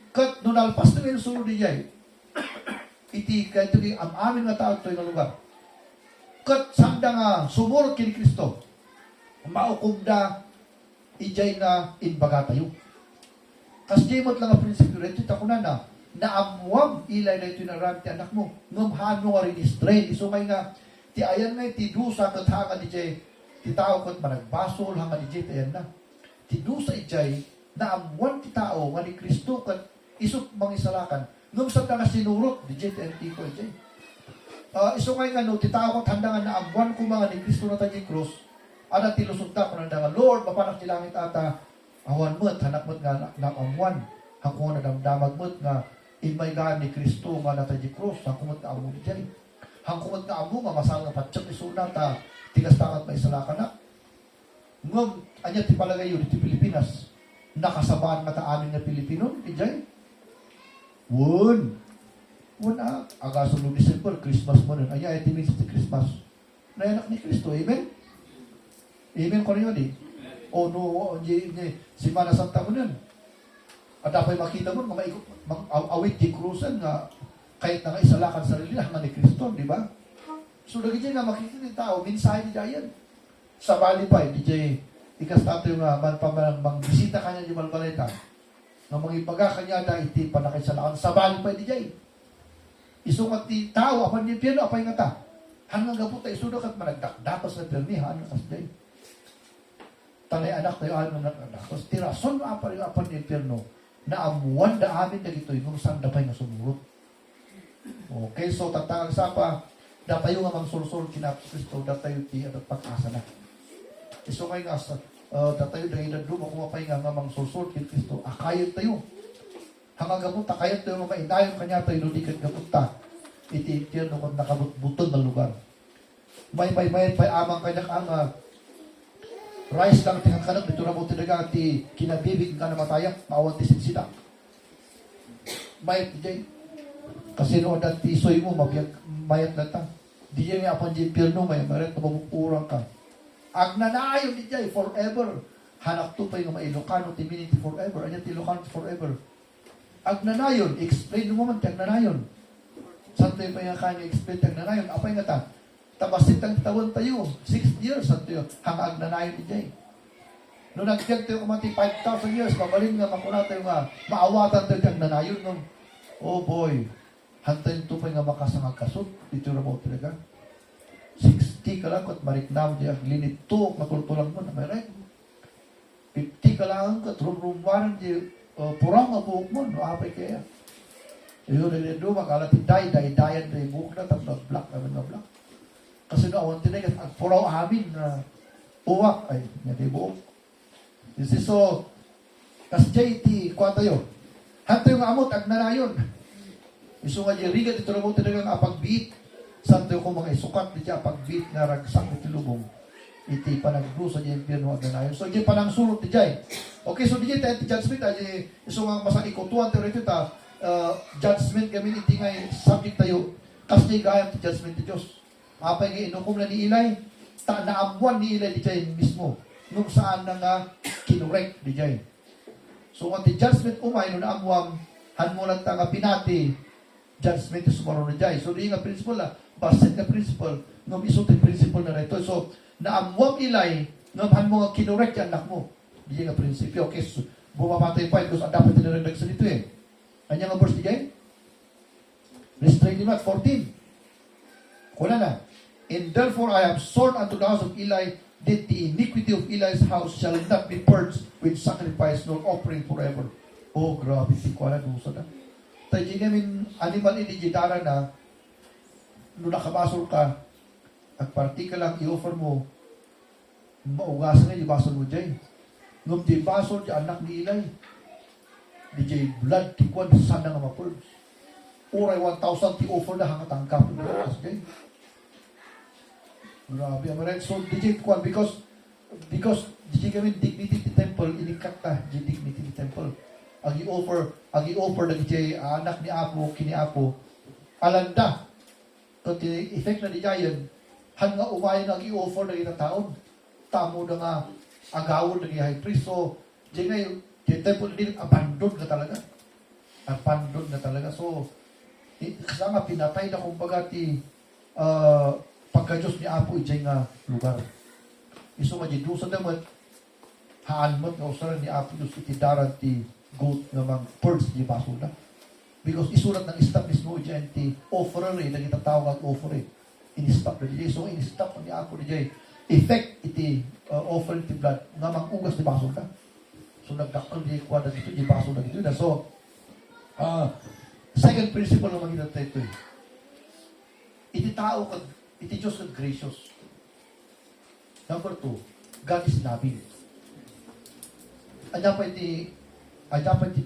Kat nunalpas na yung surot di jay, iti kahit ito ang amin nga tao ito yung lugar. Kat sanda nga sumurot kini Kristo, maukom da ijay nga inbaga tayo. Kas jemot lang ang prinsipyo ito, ito na naamuam ilay na ito na ram ti anak mo, ngumhano nga rin strain, isumay nga, ti ayan nga ti dusa kat hanga di jay, ti tao kat managbasol hanga di jay, ayan na. Ti dusa ijay, naamuam ti tao nga ni Kristo kat isot mangisalakan, ngumsat na nga sinurot, di jay, ti ko ijay. Iso ngay nga no, titao ko't handa nga na abuan ko mga ni Kristo na tayo cross, ada tilusog ta ko na nga, Lord, mapanak ti langit ata, awan mo't, hanak mo't nga na amuan, hangko na damdamag mo't nga, imay nga ni Kristo nga na tayo cross, hangko mo't na amu ni dyan. Hangko mo't na amu nga, masal nga patsyap isuna ta, tigas tangat may salakan na. Ngam, anya ti palagay yun, ti Pilipinas, nakasabaan nga ta amin na Pilipino, di dyan. Wala, agaso no December, Christmas mo nun. Aya, iti means ti Christmas. Nayanak ni Kristo, amen? Amen ko rin yun eh. O no, Simana Santa mo nun. At apay makita mo, awit di cruisan nga, kahit na nga isalakan sarili lang nga ni Kristo, di ba? So, lagi dyan nga makita ni tao, minsahe di dyan. Sa bali pa, di dyan, ikas tato yung bisita kanya di Malbaleta. Nga mangibaga kanya da, iti panakisalakan. Sa bali pa, di dyan. Isungat ti tao, apan ni Pierno, apay nga ta. Hanggang gabot tayo, isudo kat managdakdakas na permihan, as day. Tanay anak tayo, ano nagdakdakas. Tirason mo apan ni Pierno, na amuan da amin na gito'y, kung saan dapay na sumurot. Okay, so tatang sa pa, datayo nga mang sursur kinapos Kristo, datayo ti at pag-asa na. Iso kayo nga, datayo dahil na drum, kung mapay nga mang sursur kin Kristo, akayot tayo. Hanggang gamot ta, kaya tayo nga mainayon kanya tayo ludikan gamot ta. Iti-itiyan no kung nakabutbuton ng lugar. May amang kanya ang rice lang tingang kanag, dito na mo tinaga ti kinabibig ka na mataya, maawan ti sinsida. May, di kasi noon na tisoy mo, mayat na ta. Di yan nga apan di pirno, may maret na mamupurang ka. Agnanayon di jay, forever. Hanak to pa yung mailokano, ti miniti forever. Anya ti Ilocano forever. Agnanayon, explain mo man ti agnanayon. Santo yung pa yung kanya explain ti agnanayon. Apay nga ta, tabasit ang tawon tayo, 6 years, santo yun, hang agnanayon di jay. Noong nagtiyag tayo kumati 5,000 years, pabalin nga makuna tayo nga, maawatan tayo ti agnanayon. No? Oh boy, hantayin to pa nga makasangag kasot, dito na mo talaga. 60 ka lang, kat mariknam di aglinit to, matultulang mo, na may right. 50 ka lang, kat rumrumaran di purang nga buhok mo, no apay kaya. Yun, do makalat dayan na buhok na, tapos black naman na black. Kasi awan tinay, at puraw amin na uwak, ay, nga di buhok. This is so, kas JT, kuha tayo. Hanto yung amot, ag nanayon. Iso nga rigat, ito na mo talagang apagbeat. Santo ko mga isukat, di siya apagbeat nga ragsak iti lubong. Iti panagdusa di impyerno ag nanayon. So, di panang sulot di jay. Okay, so di jay tayo ti judgment, ay iso nga masang ikutuan tayo rito ta, judgment kami iti nga subject tayo. Kas di gayam ti judgment ti Diyos. Apay nga inukom na ni Ilay, naamuan ni Ilay di jay mismo. Nung saan na nga kinurek di jay. So, ang ti judgment umay, nung naamuam, hanmulan ta nga pinati, judgment is sumaron na jay. So, di nga principle na, basit na principle, nung iso ti principle na rito. So, naamuam Ilay, nung hanmo nga kinurek yung anak mo. Di nga prinsipyo. Okay, so, bumapatay pa, because dapat tinaragdag sa dito eh. Kanya nga verse di jay? Restrain him at 14. Kuna na. And therefore I have sworn unto the house of Eli that the iniquity of Eli's house shall not be purged with sacrifice nor offering forever. Oh, grabe. Tikwa na dusa na. Tayo namin animal inigidara na nung nakabasol ka at partika lang i-offer mo maugasan nga ibasol mo dyan. Nung di basol di anak ni Eli di jay blood tikwan sana nga ma-purge. Uray 1,000 ti offer na hangatangkap. Grabe, amaret. So, DJ Kwan, because DJ kami dignity the temple, inikat na dignity the temple. Agi offer na DJ anak ni Apo, kini Apo, alanda. Kung effect na di yan, hanga umayon ang i-offer na itataon. Tamo na nga, agawon na high priest. So, DJ ngayon, the temple din, abandon na talaga. Abandon na talaga. So, kasi nga pinatay na kumbaga ti, pagka-Diyos ni Apo ijay nga lugar. Iso nga jidusan naman, haan mo nga usaran ni Apo Diyos iti daran ti goat nga mang purge di baso na. Because isulat ng establish mo ijay ti offerer eh, naging tatawag ang offer eh. In-stop na dijay. So, in-stop ni Apo dijay. Effect iti offering ti blood nga mang ugas di baso na. So, nagdakal di kwa na dito, di baso na dito na. So, second principle na magiging tayo ito eh. Iti tao kag iti Diyos is gracious. Number 2, God is loving. Anya pa iti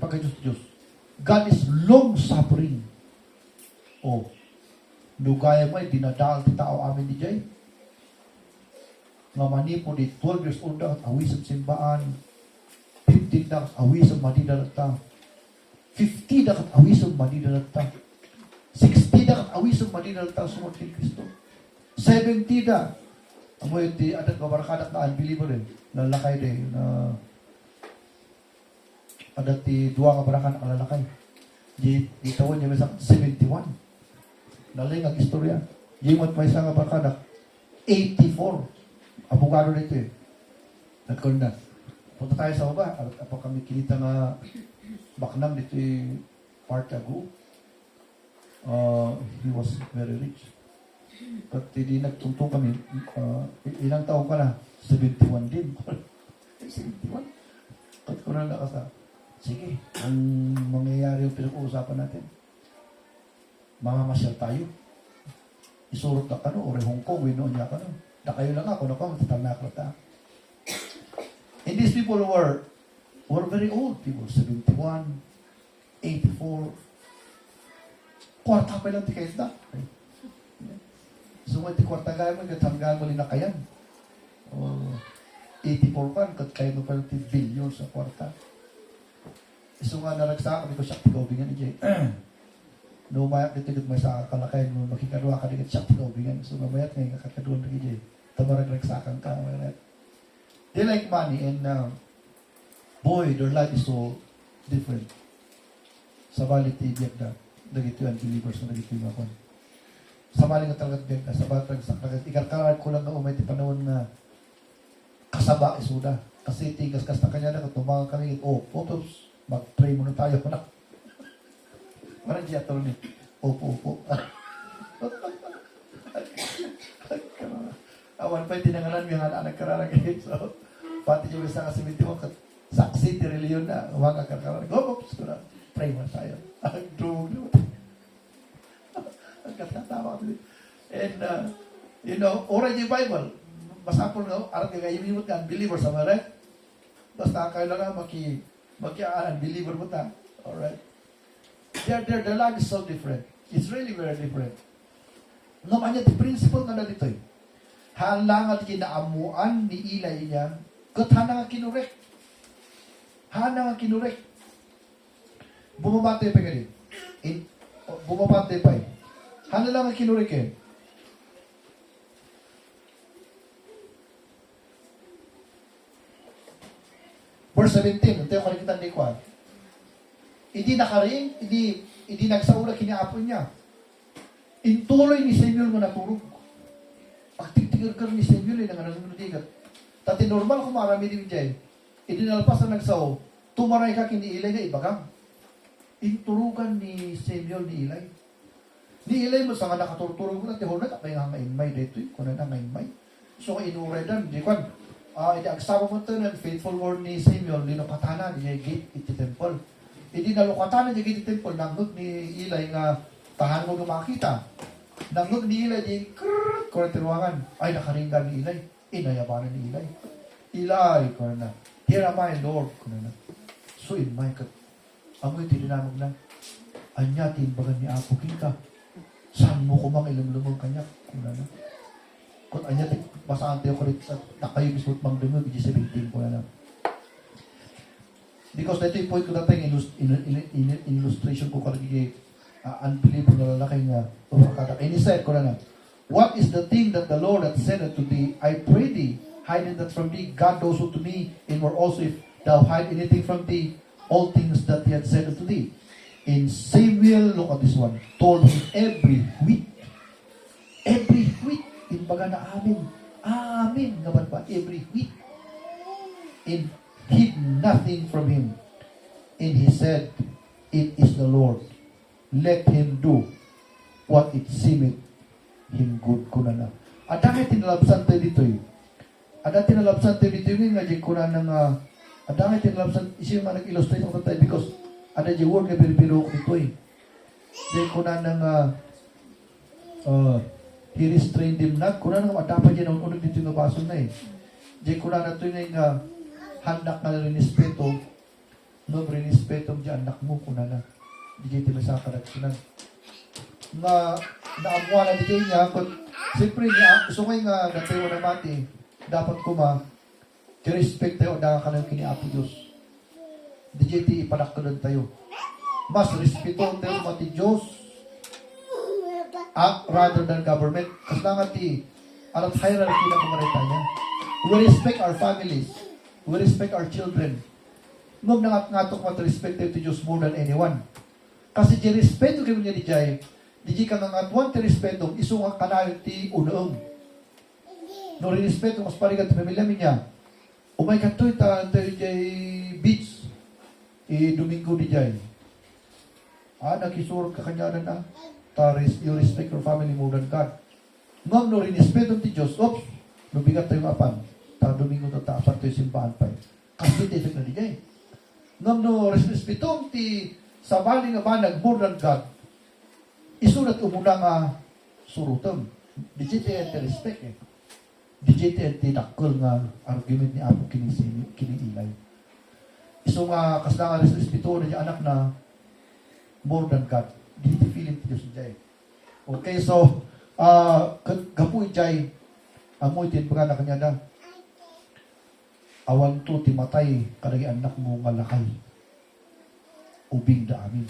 pagka-Diyos. God is long-suffering. Oh, lugaya mo, dinadaal ti tao amin di jay. Nga manipo di 12 years old na awisang simbaan, 15 na awisang madidalata, 50 na awisang madidalata, 60 na awisang madidalata sumunod kay Kristo. 70 na. Amo iti adat babarakadak na unbeliever eh. Lalakay din. Adat ti duwa ka barakan ang lalakay. Di tawon niya may 71. Naling ang istorya. Di mo may isang barakadak 84. Abogado nito eh. Nagkaroon na. Punta tayo sa baba. At apa kami kinita nga baknang dito part ago. He was very rich. At hindi nagtungtong kami, ilang taon ka na? 71 din. 71? At ko na nakasa. Sige, ang mangyayari yung pinag-uusapan natin. Mamamasyal tayo. Isurot na ka no, or Hong Kong, winoon niya ka no. Na kayo lang ako, matatanakot ta. And these people were very old people, 71, 84. Kwarta pa lang di kayo na. So, iti kwarta gaya mo, katanggal mo na kayan. 84 kan, kat kayo mo pa ng billion sa kwarta. So nga naragsa kami ko siya tigobingan ni Jay. No, mayak dito may sa kalakayan mo, makikadwa ka dito siya tigobingan. So, mamayat ngayon kakakaduan ni Jay. Tamarag-ragsakan ka. They like money and boy, their life is so different. Sa balit ibig na, nagito yung believers na nagito yung ako. Sa maling at talagat biyag na, sa batang sa talagat, ikarkaraan ko lang na umay, panahon na kasaba isuda. Kasi tigas-kas na kanya na, katumangan kami, oops, mag-pray muna tayo. Parang siya ito rin, opo. Awan pa yung tinanganan, yung anak kararang so, pati yung isa kasi 71, Saksi ti reliyon na. Mga kakakaroon. Go, oops, ko na. Pray mo tayo. Ang drug. Ang katatawa ko. And, oray yung Bible. Basta po no, arat ka kayo yung unbeliever sa mga basta kayo lang unbeliever mo ta. Alright? The lag is so different. It's really very different. No, kanya, the principle nga na dito eh. Halangat kinaamuan ni Ilay niya, kat hana nga kinurek. Hana nga kinurek. Bumabate pa ganit. Bumabate pa eh. Hana lang nga kinurek eh. Verse 17, ito yung kalikitan ni Kwan. Hindi nakaring, hindi nagsaula kiniapon niya. Intuloy ni Samuel nga naturog. Aktig-tigar ni Samuel na nga nangunudigat. Tati normal kung marami din dyan. Hindi nalpas na nagsaw, tumaray ka kini Ilay nga ibagang. Inturugan ni Samuel ni Ilay. Ni Ilay mo sa nga nakaturturog mo na, tihon na, tapay nga ngayon dito eh, kunan na ngayon may. So, inuray dan, di kwan, hindi agsama mo ito ng faithful word ni Samuel, linukatanan, niya gate iti temple. Hindi nalukatanan niya gate iti temple, nanggod ni Ilay nga, tahan mo gumakita. Nanggod ni Ilay, di krrrr, kunan tiruangan, ay nakaringgan ni Ilay, inayabanan ni Ilay. Ilay, kunan na, here am I, Lord, kunan na. So in my kat, amoy tininamag na, anya timbagan ni Apo kita, saan mo kumang ilumlumang kanya, kunan na. Kung anya, basaan tayo karit sa nakayo bismut mang dumog, hindi 17 ko na lang. Because dito yung point ko natin, illustration ko kalagi unbeliever na lalaki nga overkada. And he said ko na lang, what is the thing that the Lord hath said unto thee? I pray thee, hide that from thee. God also to me, and more also if thou hide anything from thee, all things that he had said unto thee. And Samuel, look at this one, told him every week, in baga na amin, naman ba, every week, and hid nothing from him. And he said, it is the Lord, let him do what it seemeth him good. Kunana. At dahil tinalabsan tayo dito eh. At dahil tinalabsan tayo dito yung nga kunan ng at dahil tinalabsan, isip yung nag-illustrate ako tayo because ada yung word nga bilbilok dito eh. Dahil kunan ng he restrained him not. Kuna nang dapat yan ang unod dito yung baso na eh. Diyan kuna na ito yung handak na rinispeto. No, rinispeto diyan anak mo kuna na. Diyan ito sa karaksunan. Naamuha na diyan niya. Siyempre niya, gusto ngayon nga natayo na mati. Dapat ko respect tayo. Daga ka ng kiniapo Diyos. Diyan ito ipanaktunan tayo. Mas respeto tayo mati Diyos. Rather than government. Kasi lang alat hierarchy na kumarita niya. We respect our families. We respect our children. Ngom na ngatok respect to Diyos more than anyone. Kasi di respeto kayo niya di jay, di ka nga ngatuan ti respeto, isong ang kanayon ti unoong. No respeto, mas parigat ti pamilya niya. Umay katoy ta jay beach. Domingo di jay. Nakisur ka kanyanan na. You respect your family more than God. Ngam no rinespeto ti Diyos, oops, nubigat tayo apan. Domingo to taapan tayo simbahan pa. Kasi effect na di jay. Ngam no respeto ti sabali nga banag more than God. Isulat umuna nga surutom. Di jay ti respect eh. Di jay ti dakkel nga argument ni Apo kini-ilay. Iso nga kasla nga respeto na anak na more than God. Di feeling ti Diyos jay. Okay, so gapu jay amoy tin pagana kanya na awan to ti matay kadagi anak mo nga lakay. Ubing da amin.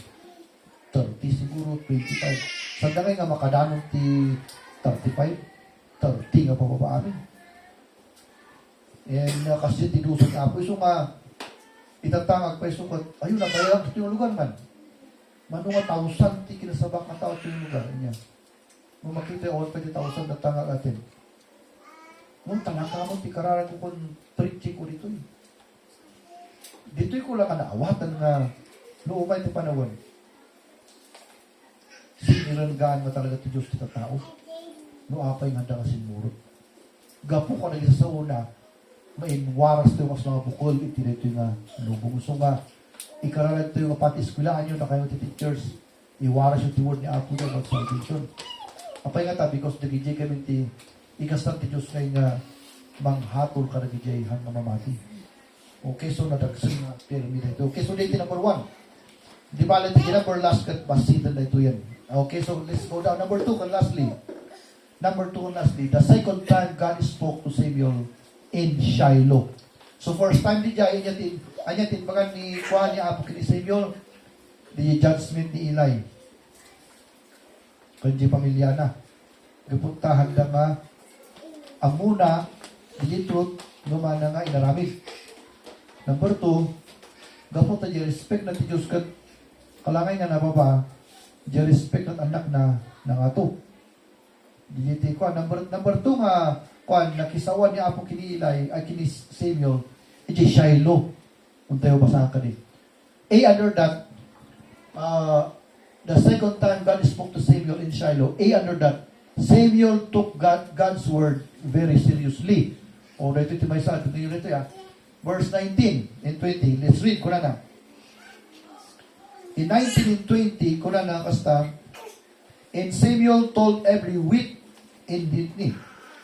30 siguro, 25. Sa dangay nga makadanon ti 35, 30 nga pababa amin. And kasi tinusok nga po. So nga, itatangag pa iso ka, ayun na, kaya lang sa tinulugan man. Mano nga 1,000 ti kinasabak na tao sa tinulugan niya. Nung makita yung 20,000 na tangag atin. Nung talaka mo, ti kararan ko kung preaching ko dito eh. Dito'y ko lang naawatan nga noong ti panawan. Siniranggaan mo talaga ti Diyos kita tao. No apay nga da nga sinmurot. Gapo ka na sa una, mainwaras tayo mas mga bukol, iti dito nga lubong. So nga, ikaralan tayo nga pati eskwilaan nyo na kayo ti teachers, iwaras yung word ni Apo na about salvation. Apay nga ta, because nagijay kami ti ikastan ti Diyos ngayon nga manghatol ka nagijay hang mamamati. Okay, so nadagsan nga pyramid ito. Okay, so dito number 1. Di ba lang ti number last kat basitan na ito yan. Okay, so let's go down. Number 2, and lastly. Number 2, and lastly, the second time God spoke to Samuel in Shiloh. So first time di dyan, anyatin bagan ni Juan ni Apo kini Samuel, di judgment ni Eli. Kanji pamilya na. Gapuntahan na nga, amuna, di truth, lumana nga inaramid. Number 2, gapunta di respect na ti Diyos kat kalangay nga na baba, di respect ng anak na nangato. Di ko number 2 nga kuan nakisawan ni Apo kini Eli ay kini Samuel iti Shiloh. Untayo basahan ka din. Under that, the second time God spoke to Samuel in Shiloh, under that, Samuel took God's word very seriously. O dito iti may sa ito yun ito ya. Verse 19 and 20. Let's read ko na. In 19 and 20, ko na kasta, and Samuel told every wit in Disney.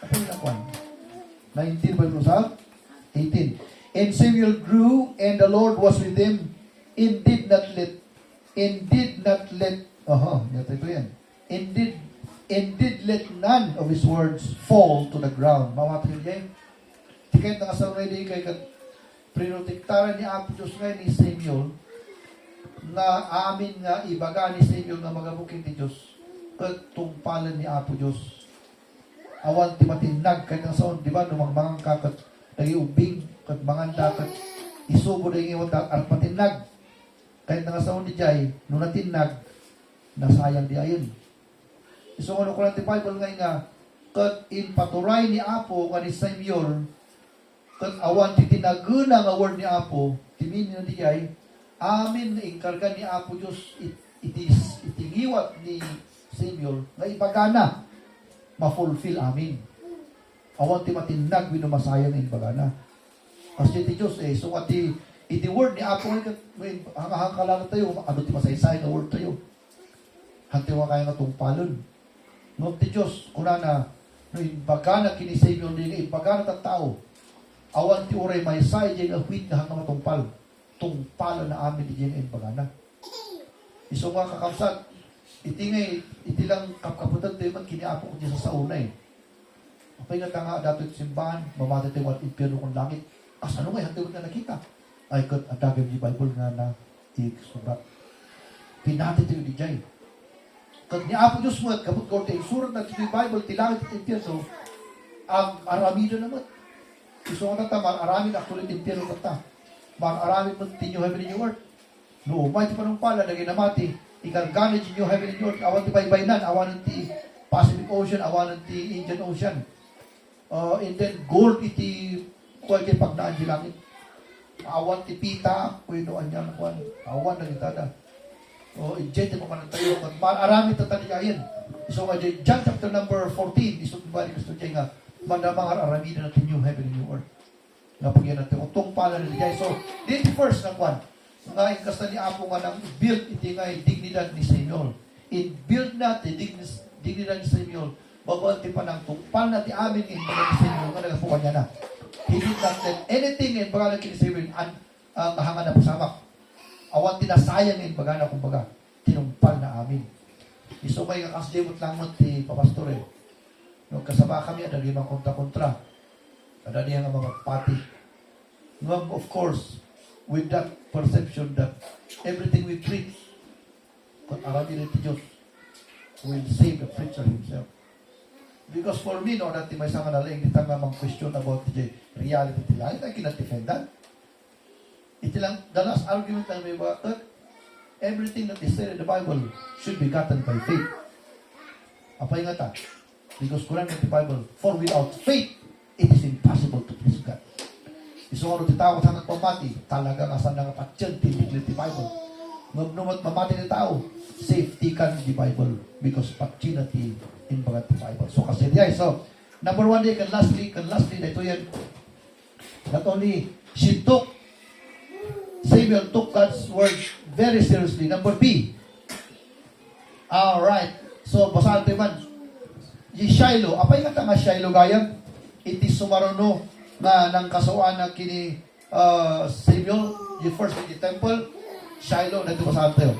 Apa yung nakuan? 19 ba ito sa? 18. And Samuel grew, and the Lord was with him, and did not let, and did let none of his words fall to the ground. Mamatay niya. Tikay na kasaway di kay prinotektaran ni Apo Diyos ngayon ni Samuel, na amin nga ibaga ni Samuel na magabukin ni Diyos, kat tungpalan ni Apo Diyos. Awan ti matinag kay nga saon, di ba, numangmangang kakat, nagiubing, kat manganda, kat isubo na yung iwat at matinag. Kaya nga saon di jay, nung natinag, nasayang di ayon. So, ano ko lang ti Bible ngayon nga, kat inpaturay ni Apo, nga ni Samuel, kat awan ti tinaguna nga word ni Apo, timin na di jay, amin na inkarga ni Apo Diyos, itingiwat ni Samuel, nga ipagana, ma-fulfill amin. Awan ti matinag, winumasaya na ipagana. Kasi ti Diyos, so nga iti word ni Apo, hangahang ka lang tayo, ano ti masaysay na word tayo. Hantiwa kaya nga tungpalon. No, ti Diyos, kuna na, no, ipagana kini Samuel, ipagana ta tao, awan ti uray may say, dyan ahwit na hanggang matungpal. Tungpala na amin di dyan ipagana. Iso nga kakamsat, iti lang kapkaputan tayo man kiniapo ko dyan sa saunay. Apay nga nga dato ito simbahan, mamatay tayo at impyerno kong langit. Ano nga, hantay na nakita. Ay, kat, ang dagay di Bible nga na iksurat. Pinatay tayo di dyan. Kag ni Apo Diyos mo, kapag ko tayo surat na ito Bible, tilangit at impyerno, ang aramida naman. Iso nga tata, aramid actually impyerno tata. Aramid mo tinyo heaven in your earth. No, may ti panong pala, naging namati, ikarganage in your heaven in your earth, awan ti baybaynan, awan ti Pacific Ocean, awan ti Indian Ocean. And then gold iti kuwal kay pagnaan di langit. Awan ti pita, kuwinoan niya nakuan. Awan na gitada. Ijay ti pamanan tayo. Arami tataniyayin. So nga John chapter number 14, isot ba ni Kristo nga, manamang aramida natin yung heaven in your earth. Nga pag yan natin, utong pala niligay. So, dito first na kwan, nga inkasta ni Apo nga nang build iti nga dignidad ni Samuel. In-build natin dignidad ni Samuel, bago ti pa ng tungpal na ti amin in mga ni Samuel, nga nagapukan niya na. He did not let anything in baga na kini Samuel ang hangan na pasamak. Awan tinasayang in baga na kumbaga, tinumpal na amin. Iso kayo kakasdemot lang mo ti papastore. No, kasama kami, ada limang kontra-kontra. Ada niya nga mga pati. No, of course, with that perception that everything we preach, kung aramin iti Diyos, will save the preacher himself. Because for me, no, dati may sama na lang, hindi tanga mang question about the reality nila. I cannot defend that. Ito lang, the last argument na may ba, everything that is said in the Bible should be gotten by faith. Apay nga ta? Because Quran and the Bible, for without faith, it is impossible to please God. Isungaro ti tao hanggang pamati, talaga asan nga patyan, tindigli ti Bible. Numot mamati ni tao, safety kan di Bible because patyan na ti inbagat ti Bible. So kasi diay, so number 1 day, kan lastly, na ito yan, Not only Samuel took God's word very seriously. Number B. Alright. So, basahan tayo man. Yung Shiloh. Apay nga nga Shiloh gayang? Iti sumaruno na ng kasuan na kini Samuel. Yung first in the temple. Shiloh. Dito basahan tayo.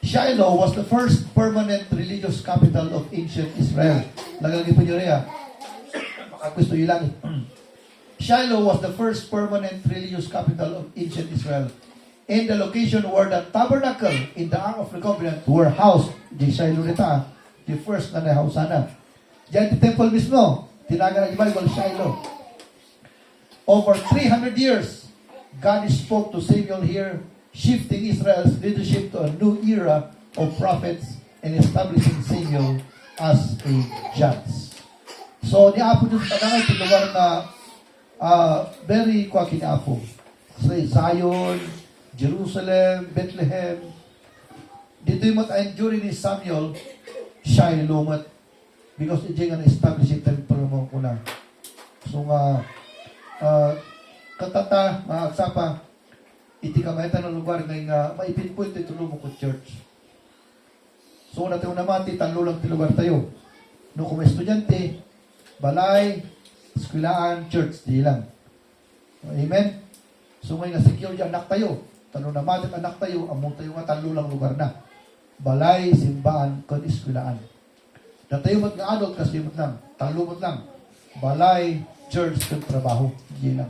Shiloh was the first permanent religious capital of ancient Israel. Nagalagay po nyo rin baka gusto nyo lang. Shiloh was the first permanent religious capital of ancient Israel. In the location where the tabernacle in the Ark of the Covenant were housed. Di Shiloh nita, the first na nahausanan. Diyan di temple mismo, tinaga ng Bible, Shiloh. Over 300 years, God spoke to Samuel here, shifting Israel's leadership to a new era of prophets and establishing Samuel as a judge. So, niapo dun sa kanangay, lugar na very kwa kiniapo. So, Zion, Jerusalem, Bethlehem. Dito yung matayin during ni Samuel, Shiloh mat. Because ito nga na-establish yung temple mo ko na. So, katata, mga aksapa, iti kamaitan ng lugar ngayon nga maipinpoint ito lumo ko church. So, natin namati, talo lang ti lugar tayo. No, kung may estudyante, balay, eskwilaan, church, di lang. Amen? So, ngayon nga, secure yung anak tayo. Talo namati, anak tayo, among tayo nga talo lang lugar na. Balay, simbaan, kon eskwilaan. Natayo mat nga adult, kasi mat lang. Talo mat lang. Balay, church, kon trabaho. Di lang.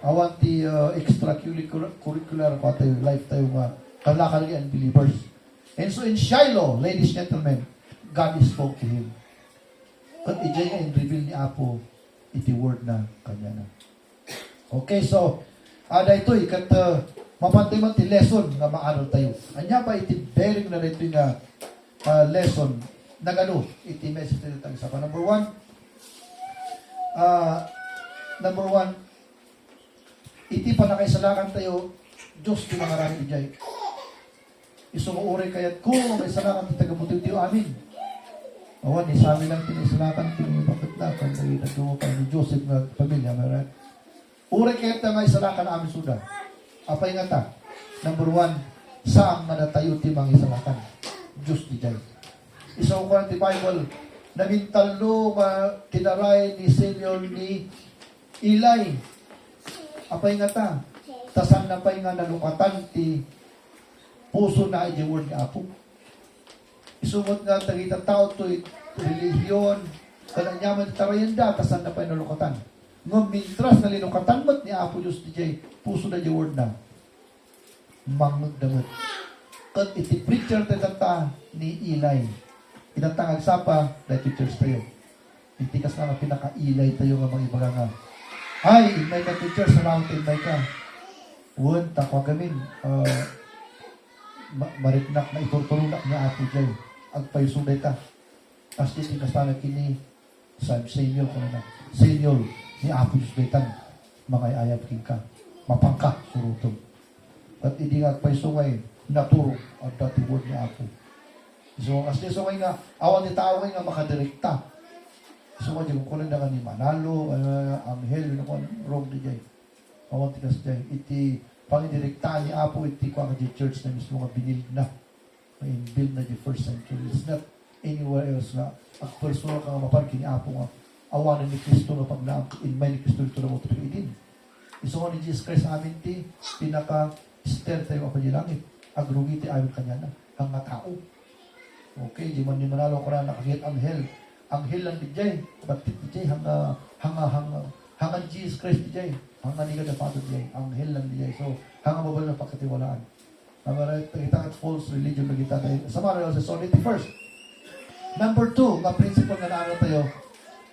Awan ti extracurricular pa tayo, life tayo nga kalakal and believers. And so in Shiloh, ladies and gentlemen, God spoke to him. At ijay nga in-reveal ni Apo, iti word na kanya na. Okay, so, ito ikat mapantay man ti lesson nga maaral tayo. Anya ba iti bearing na ito nga lesson na gano, iti message tayo tayo sa pa. Number one, iti pa na kay salakan tayo, Diyos di mangarami ijay. Isumuuri kayat kung may salakan ti tagabuti tiyo amin. Awan, isami lang tinisalakan, tinipapit na, kung nagitatungo pa ni Joseph na pamilya, meron. Uri kayat na may salakan amin suda. Apay nga ta, number one, saan nga natayo ti mga isalakan? Diyos di jay. Isang ko ti Bible, namintalo tinaray ni Samuel ni Eli. Apay nga ta, tasan na pa'y nga nalukatan ti puso na yung word ni Apo. Isumot nga tagita tao to'y religion, kananyaman tarayan da, tasan na pa'y nalukatan. Ngam mintras na linukatan mo't ni Apo Diyos DJ, puso na yung word na. Mangod damot. Kat iti preacher ta ni Eli. Inatangag sapa, dahil teachers tayo. Itikas nga pinaka-Eli tayo nga mga ibaga nga. Ay, inmay ka teacher, salamat inmay ka. Wun, takwa gamin. Mariknak na iturturunak niya Apo Jay. Agpaysuday ka. As di kasana kini Samuel ko na. Samuel, ni Apo Diyos Betan. Mga ayab king ka. Mapangka, surutong. At hindi nga agpaysungay, naturo ang dati word ni Apo. So, as di sungay nga, awan ni tao nga makadirekta. So, kung kunin na ka ni Manalo, Anghel, wrong di jay. Awan tikas jay. Iti, pangidirektaan ni Apo, iti kwa ka di church na mismo nga binild na. Build na di first century. It's not anywhere else nga. Ang personal ka nga maparki ni Apo nga. Awanan ni Kristo na pagnaam. Inmay ni Kristo ito na mo ito pinidin. Iso nga ni Jesus Christ amin ti, pinaka-ster tayo ka pa di langit. Agrugi ti amin kanya na. Ang nga tao. Okay, di man ni Manalo ko na nakakit Anghel. Anghel lang di jay, batit di jay, hanga Jesus Christ di jay, hanga ni God the Father di jay, Anghel lang di jay. So, hanga mabal na pagkatiwalaan. Kita at false religion na kita tayo. Sa mga sa solid first. Number two, nga principle nga naano tayo,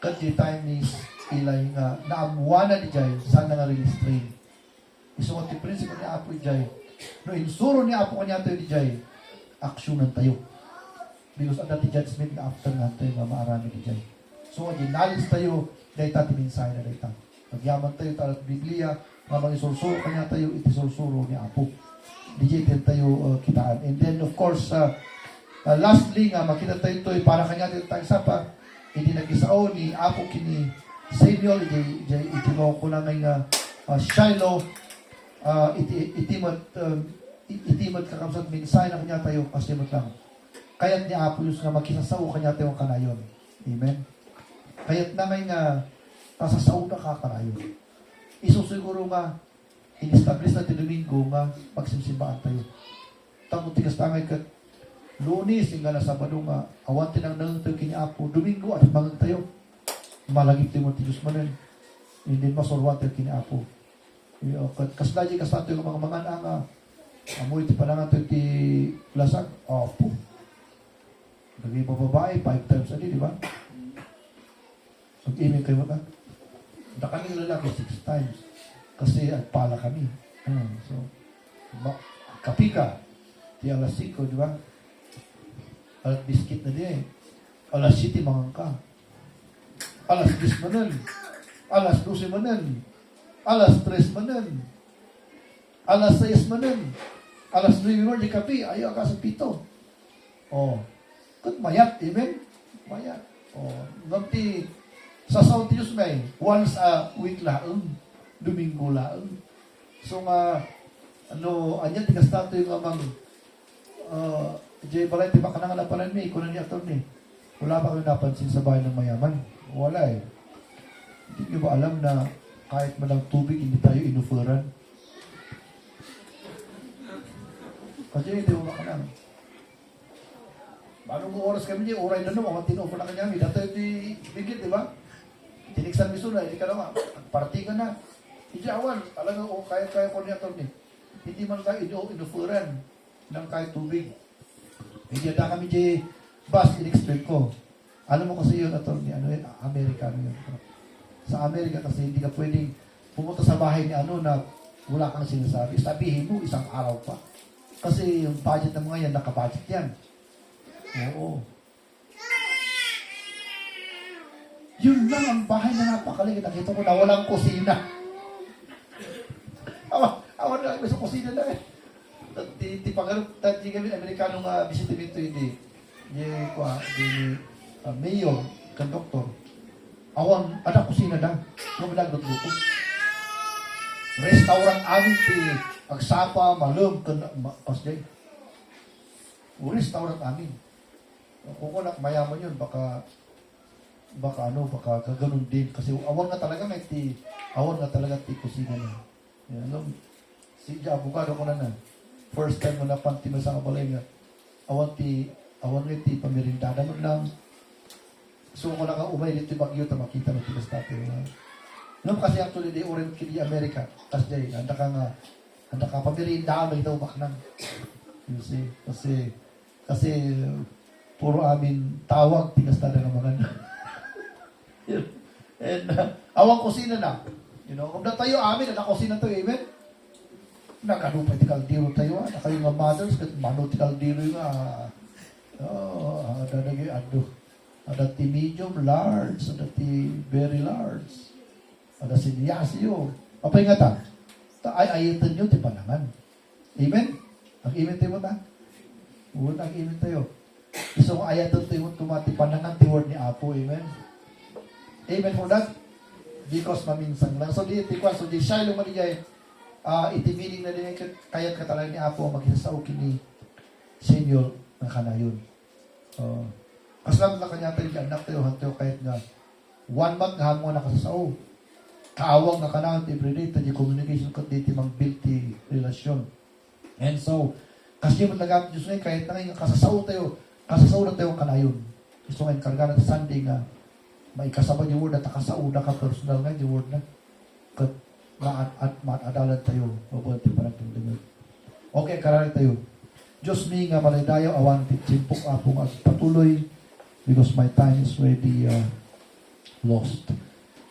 kad di time ni Eli nga, naamuana di jay, sana nga restrain. Isungot ti principle ni Apo di jay, no insuro ni Apo kanya tayo di jay, aksyonan tayo. Because at the judgment na after nga tayo nga maarami di jay. So, ginalis tayo, dahil tayo tininsay na dahil. Pagyaman tayo, talat Biblia, nga mag-isursuro kanya tayo, itisursuro ni Apo. Di jay tayo kitaan. And then, of course, lastly nga, makita tayo ito, para kanya tayo sapa, hindi nag-isao ni Apo kini Samuel, iti mo ko na nga Shiloh, itimod kakamsat minsay na kanya tayo kasimot lang. Kaya't ni Apo Yus nga magkisasaw kanya tayo kanayon. Amen? Kaya't na nga kasasaw na ka kanayon. Isusiguro nga in-establish na Domingo nga magsimsimbaan tayo. Tamo tigas tangay kat Lunes, nga na Sabado nga awan tinang nangtayo kini Apo. Domingo at mangang tayo. Malagip tayo mo ti Diyos manan. Hindi masurwan tayo kini Apo. Kasdaji kasato yung mga nga amoy ti panangan tayo ti lasag. Apo. Lagi pa babae, 5 times a day, di ba? Pag-email kayo ba? Na kami lalaki 6 times. Kasi at pala kami. So, kapi ka. Di alas 5, di ba? Alas biskit na di eh. Alas 7, mangang ka. Alas 10 manan. Alas 12 manan. Alas 3 manan. Alas 6 manan. Alas 9 manan di kapi. Ayaw ka sa 7. Oh. Kat mayat, amen? Mayat. Oh. Nganti sa South Diyos may once a week laang. Domingo laang. So nga, anyan tigas tato yung amang Jay Balay, di ba ka na nga napanan mi? Kunan niya ni. Wala ba kayo napansin sa bahay ng mayaman? Wala eh. Hindi niyo ba alam na kahit man ang tubig, hindi tayo inufuran? Kasi hindi mo makanang. Anong oras kami niya? Oray na naman, tinoffer na kanya. Dito di bigit, di ba? Tiniksan miso na, hindi ka naman. Party ka na. Hindi awan. Talagang kaya ko niya ito ni. Hindi man tayo inufuran ng kahit tubig. Hindi na kami di bus, in-explain ko. Alam mo kasi yun, ito ni Amerikano yun. Sa Amerika kasi hindi ka pwedeng pumunta sa bahay ni na wala kang sinasabi. Sabihin mo, isang araw pa. Kasi yung budget ng mga yan, nakabudget yan. Oo. Yun lang ang bahay na napakaligid. Nakita ko na walang kusina. Awan na lang sa kusina na eh. Di pagano, di kami Amerikanong bisitimento hindi. Di mayor, kan doktor. Awan, ada kusina na. Yung nagluto. Restaurant amin ti agsapa, malum, pasday. Restaurant amin. Kung mayaman yun, baka kaganon din. Kasi awan nga talaga ti kusina na. Yan, si abogado ko na. First time mo na pantima sa kabalay nga. Awan nga ti pamirindada mo lang. So ko na ka umay ti bagyo ta makita mo ti basta. Kasi actually di orin kini Amerika. Kasi handa ka pamirindada mo itaw baknang. You see? Kasi puro amin tawag, tigas na ng mga and awang kusina na. Kung na tayo amin, na kusina to, amen? Nagano ti kaldero tayo, na kayo nga mothers, kat mano ti kaldero nga, ada ti medium, large, ada ti very large, ada si Diasio. Apay nga ta ayatan nyo ti panangan. Amen? Ang amen tayo mo ta? Ang amen tayo. Gusto ko ayaton tayo tumati panangan ti word ni Apo. Amen? Amen for that? Because maminsang lang. So di Shiloh man niya iti-meaning na din kayat katalan ni Apo maghisasaw kini senior ng kanayon. Kaslam na kanya tayo anak tayo hantayo kahit nga 1 month nga mo nakasasaw. Kaawang na kanahan ti everyday tayo communication kat di ti mag-build ti relasyon. And so, kasi mo talaga Diyos ngayon kahit na ngayon kasasaw na tayo kanayon. Gusto ngayon karga natin Sunday nga may kasama yung word at kasauna ka personal nga yung word na kat maadalan tayo mabuti parang tumulong. Okay, karari tayo. Diyos mi nga malaydayo awan timpok apong at patuloy because my time is already lost.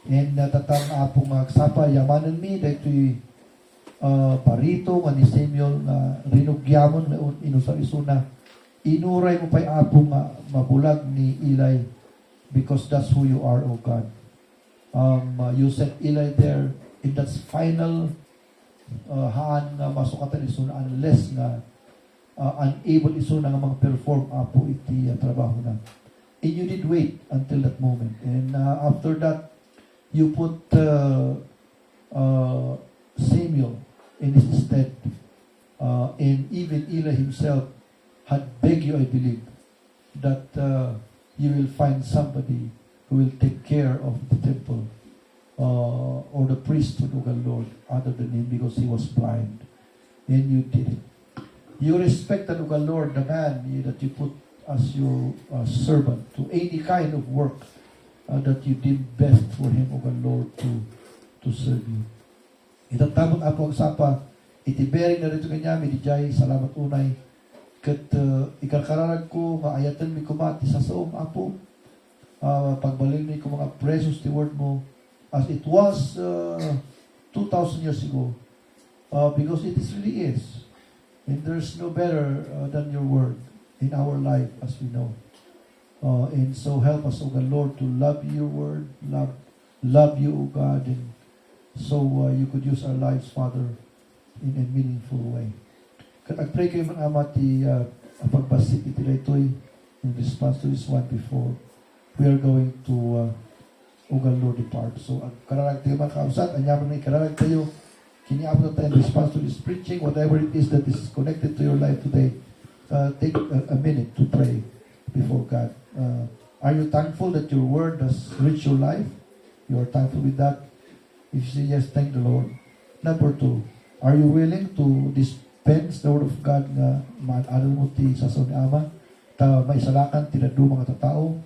And tatang apong agsapa yamanan mi dahil parito nga ni Samuel nga rinugyamon na inusar-isuna inuray mo pa'y apong mabulag ni Eli because that's who you are, oh God. You set Eli there in that final haan nga masukatan isuna unless nga unable isuna nga mga perform apo iti trabaho na. And you did wait until that moment. And after that, you put Samuel in his stead. And even Eli himself had begged you, I believe, that you will find somebody who will take care of the temple or the priesthood of the Lord other than him because he was blind. And you did it. You respected, O God, Lord, the man that you put as your servant to any kind of work that you deem best for him, O God, Lord, to serve you. Itatabot apo ang sapa, itibering na rito kanya, midijay, salamat unay, kat ikarkararag ko, nga ayatan mi kumati sa saom, apo, pagbalin ni ko mga precious the word mo, as it was 2,000 years ago, because it really is. And there's no better than your word in our life as we know. And so help us, O God, Lord, to love your word, love you, O God, and so you could use our lives, Father, in a meaningful way. I pray kayo man amat pagbasik ito'y in response to this one before we are going to O God, Lord, depart. So, kararag tayo mga kausat, anyaman na ikararag tayo, kiniabot tayo in response to this preaching, whatever it is that is connected to your life today, take a minute to pray before God. Are you thankful that your word has reached your life? You are thankful with that? If you say yes, thank the Lord. Number 2, are you willing to dispense the word of God na maanalo mo ti sa ni Ama? Maisalakan, tinadu mga tatao?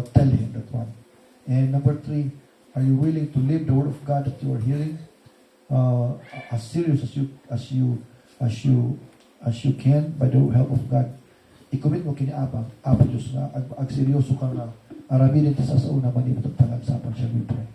Tell him that one. And number 3, are you willing to live the word of God that you are hearing? As serious as you can by the help of God. I-commit mo kini Abang, Diyos na ag seryoso ka nga araminin ta sa una manimot at tangan sa siya we pray.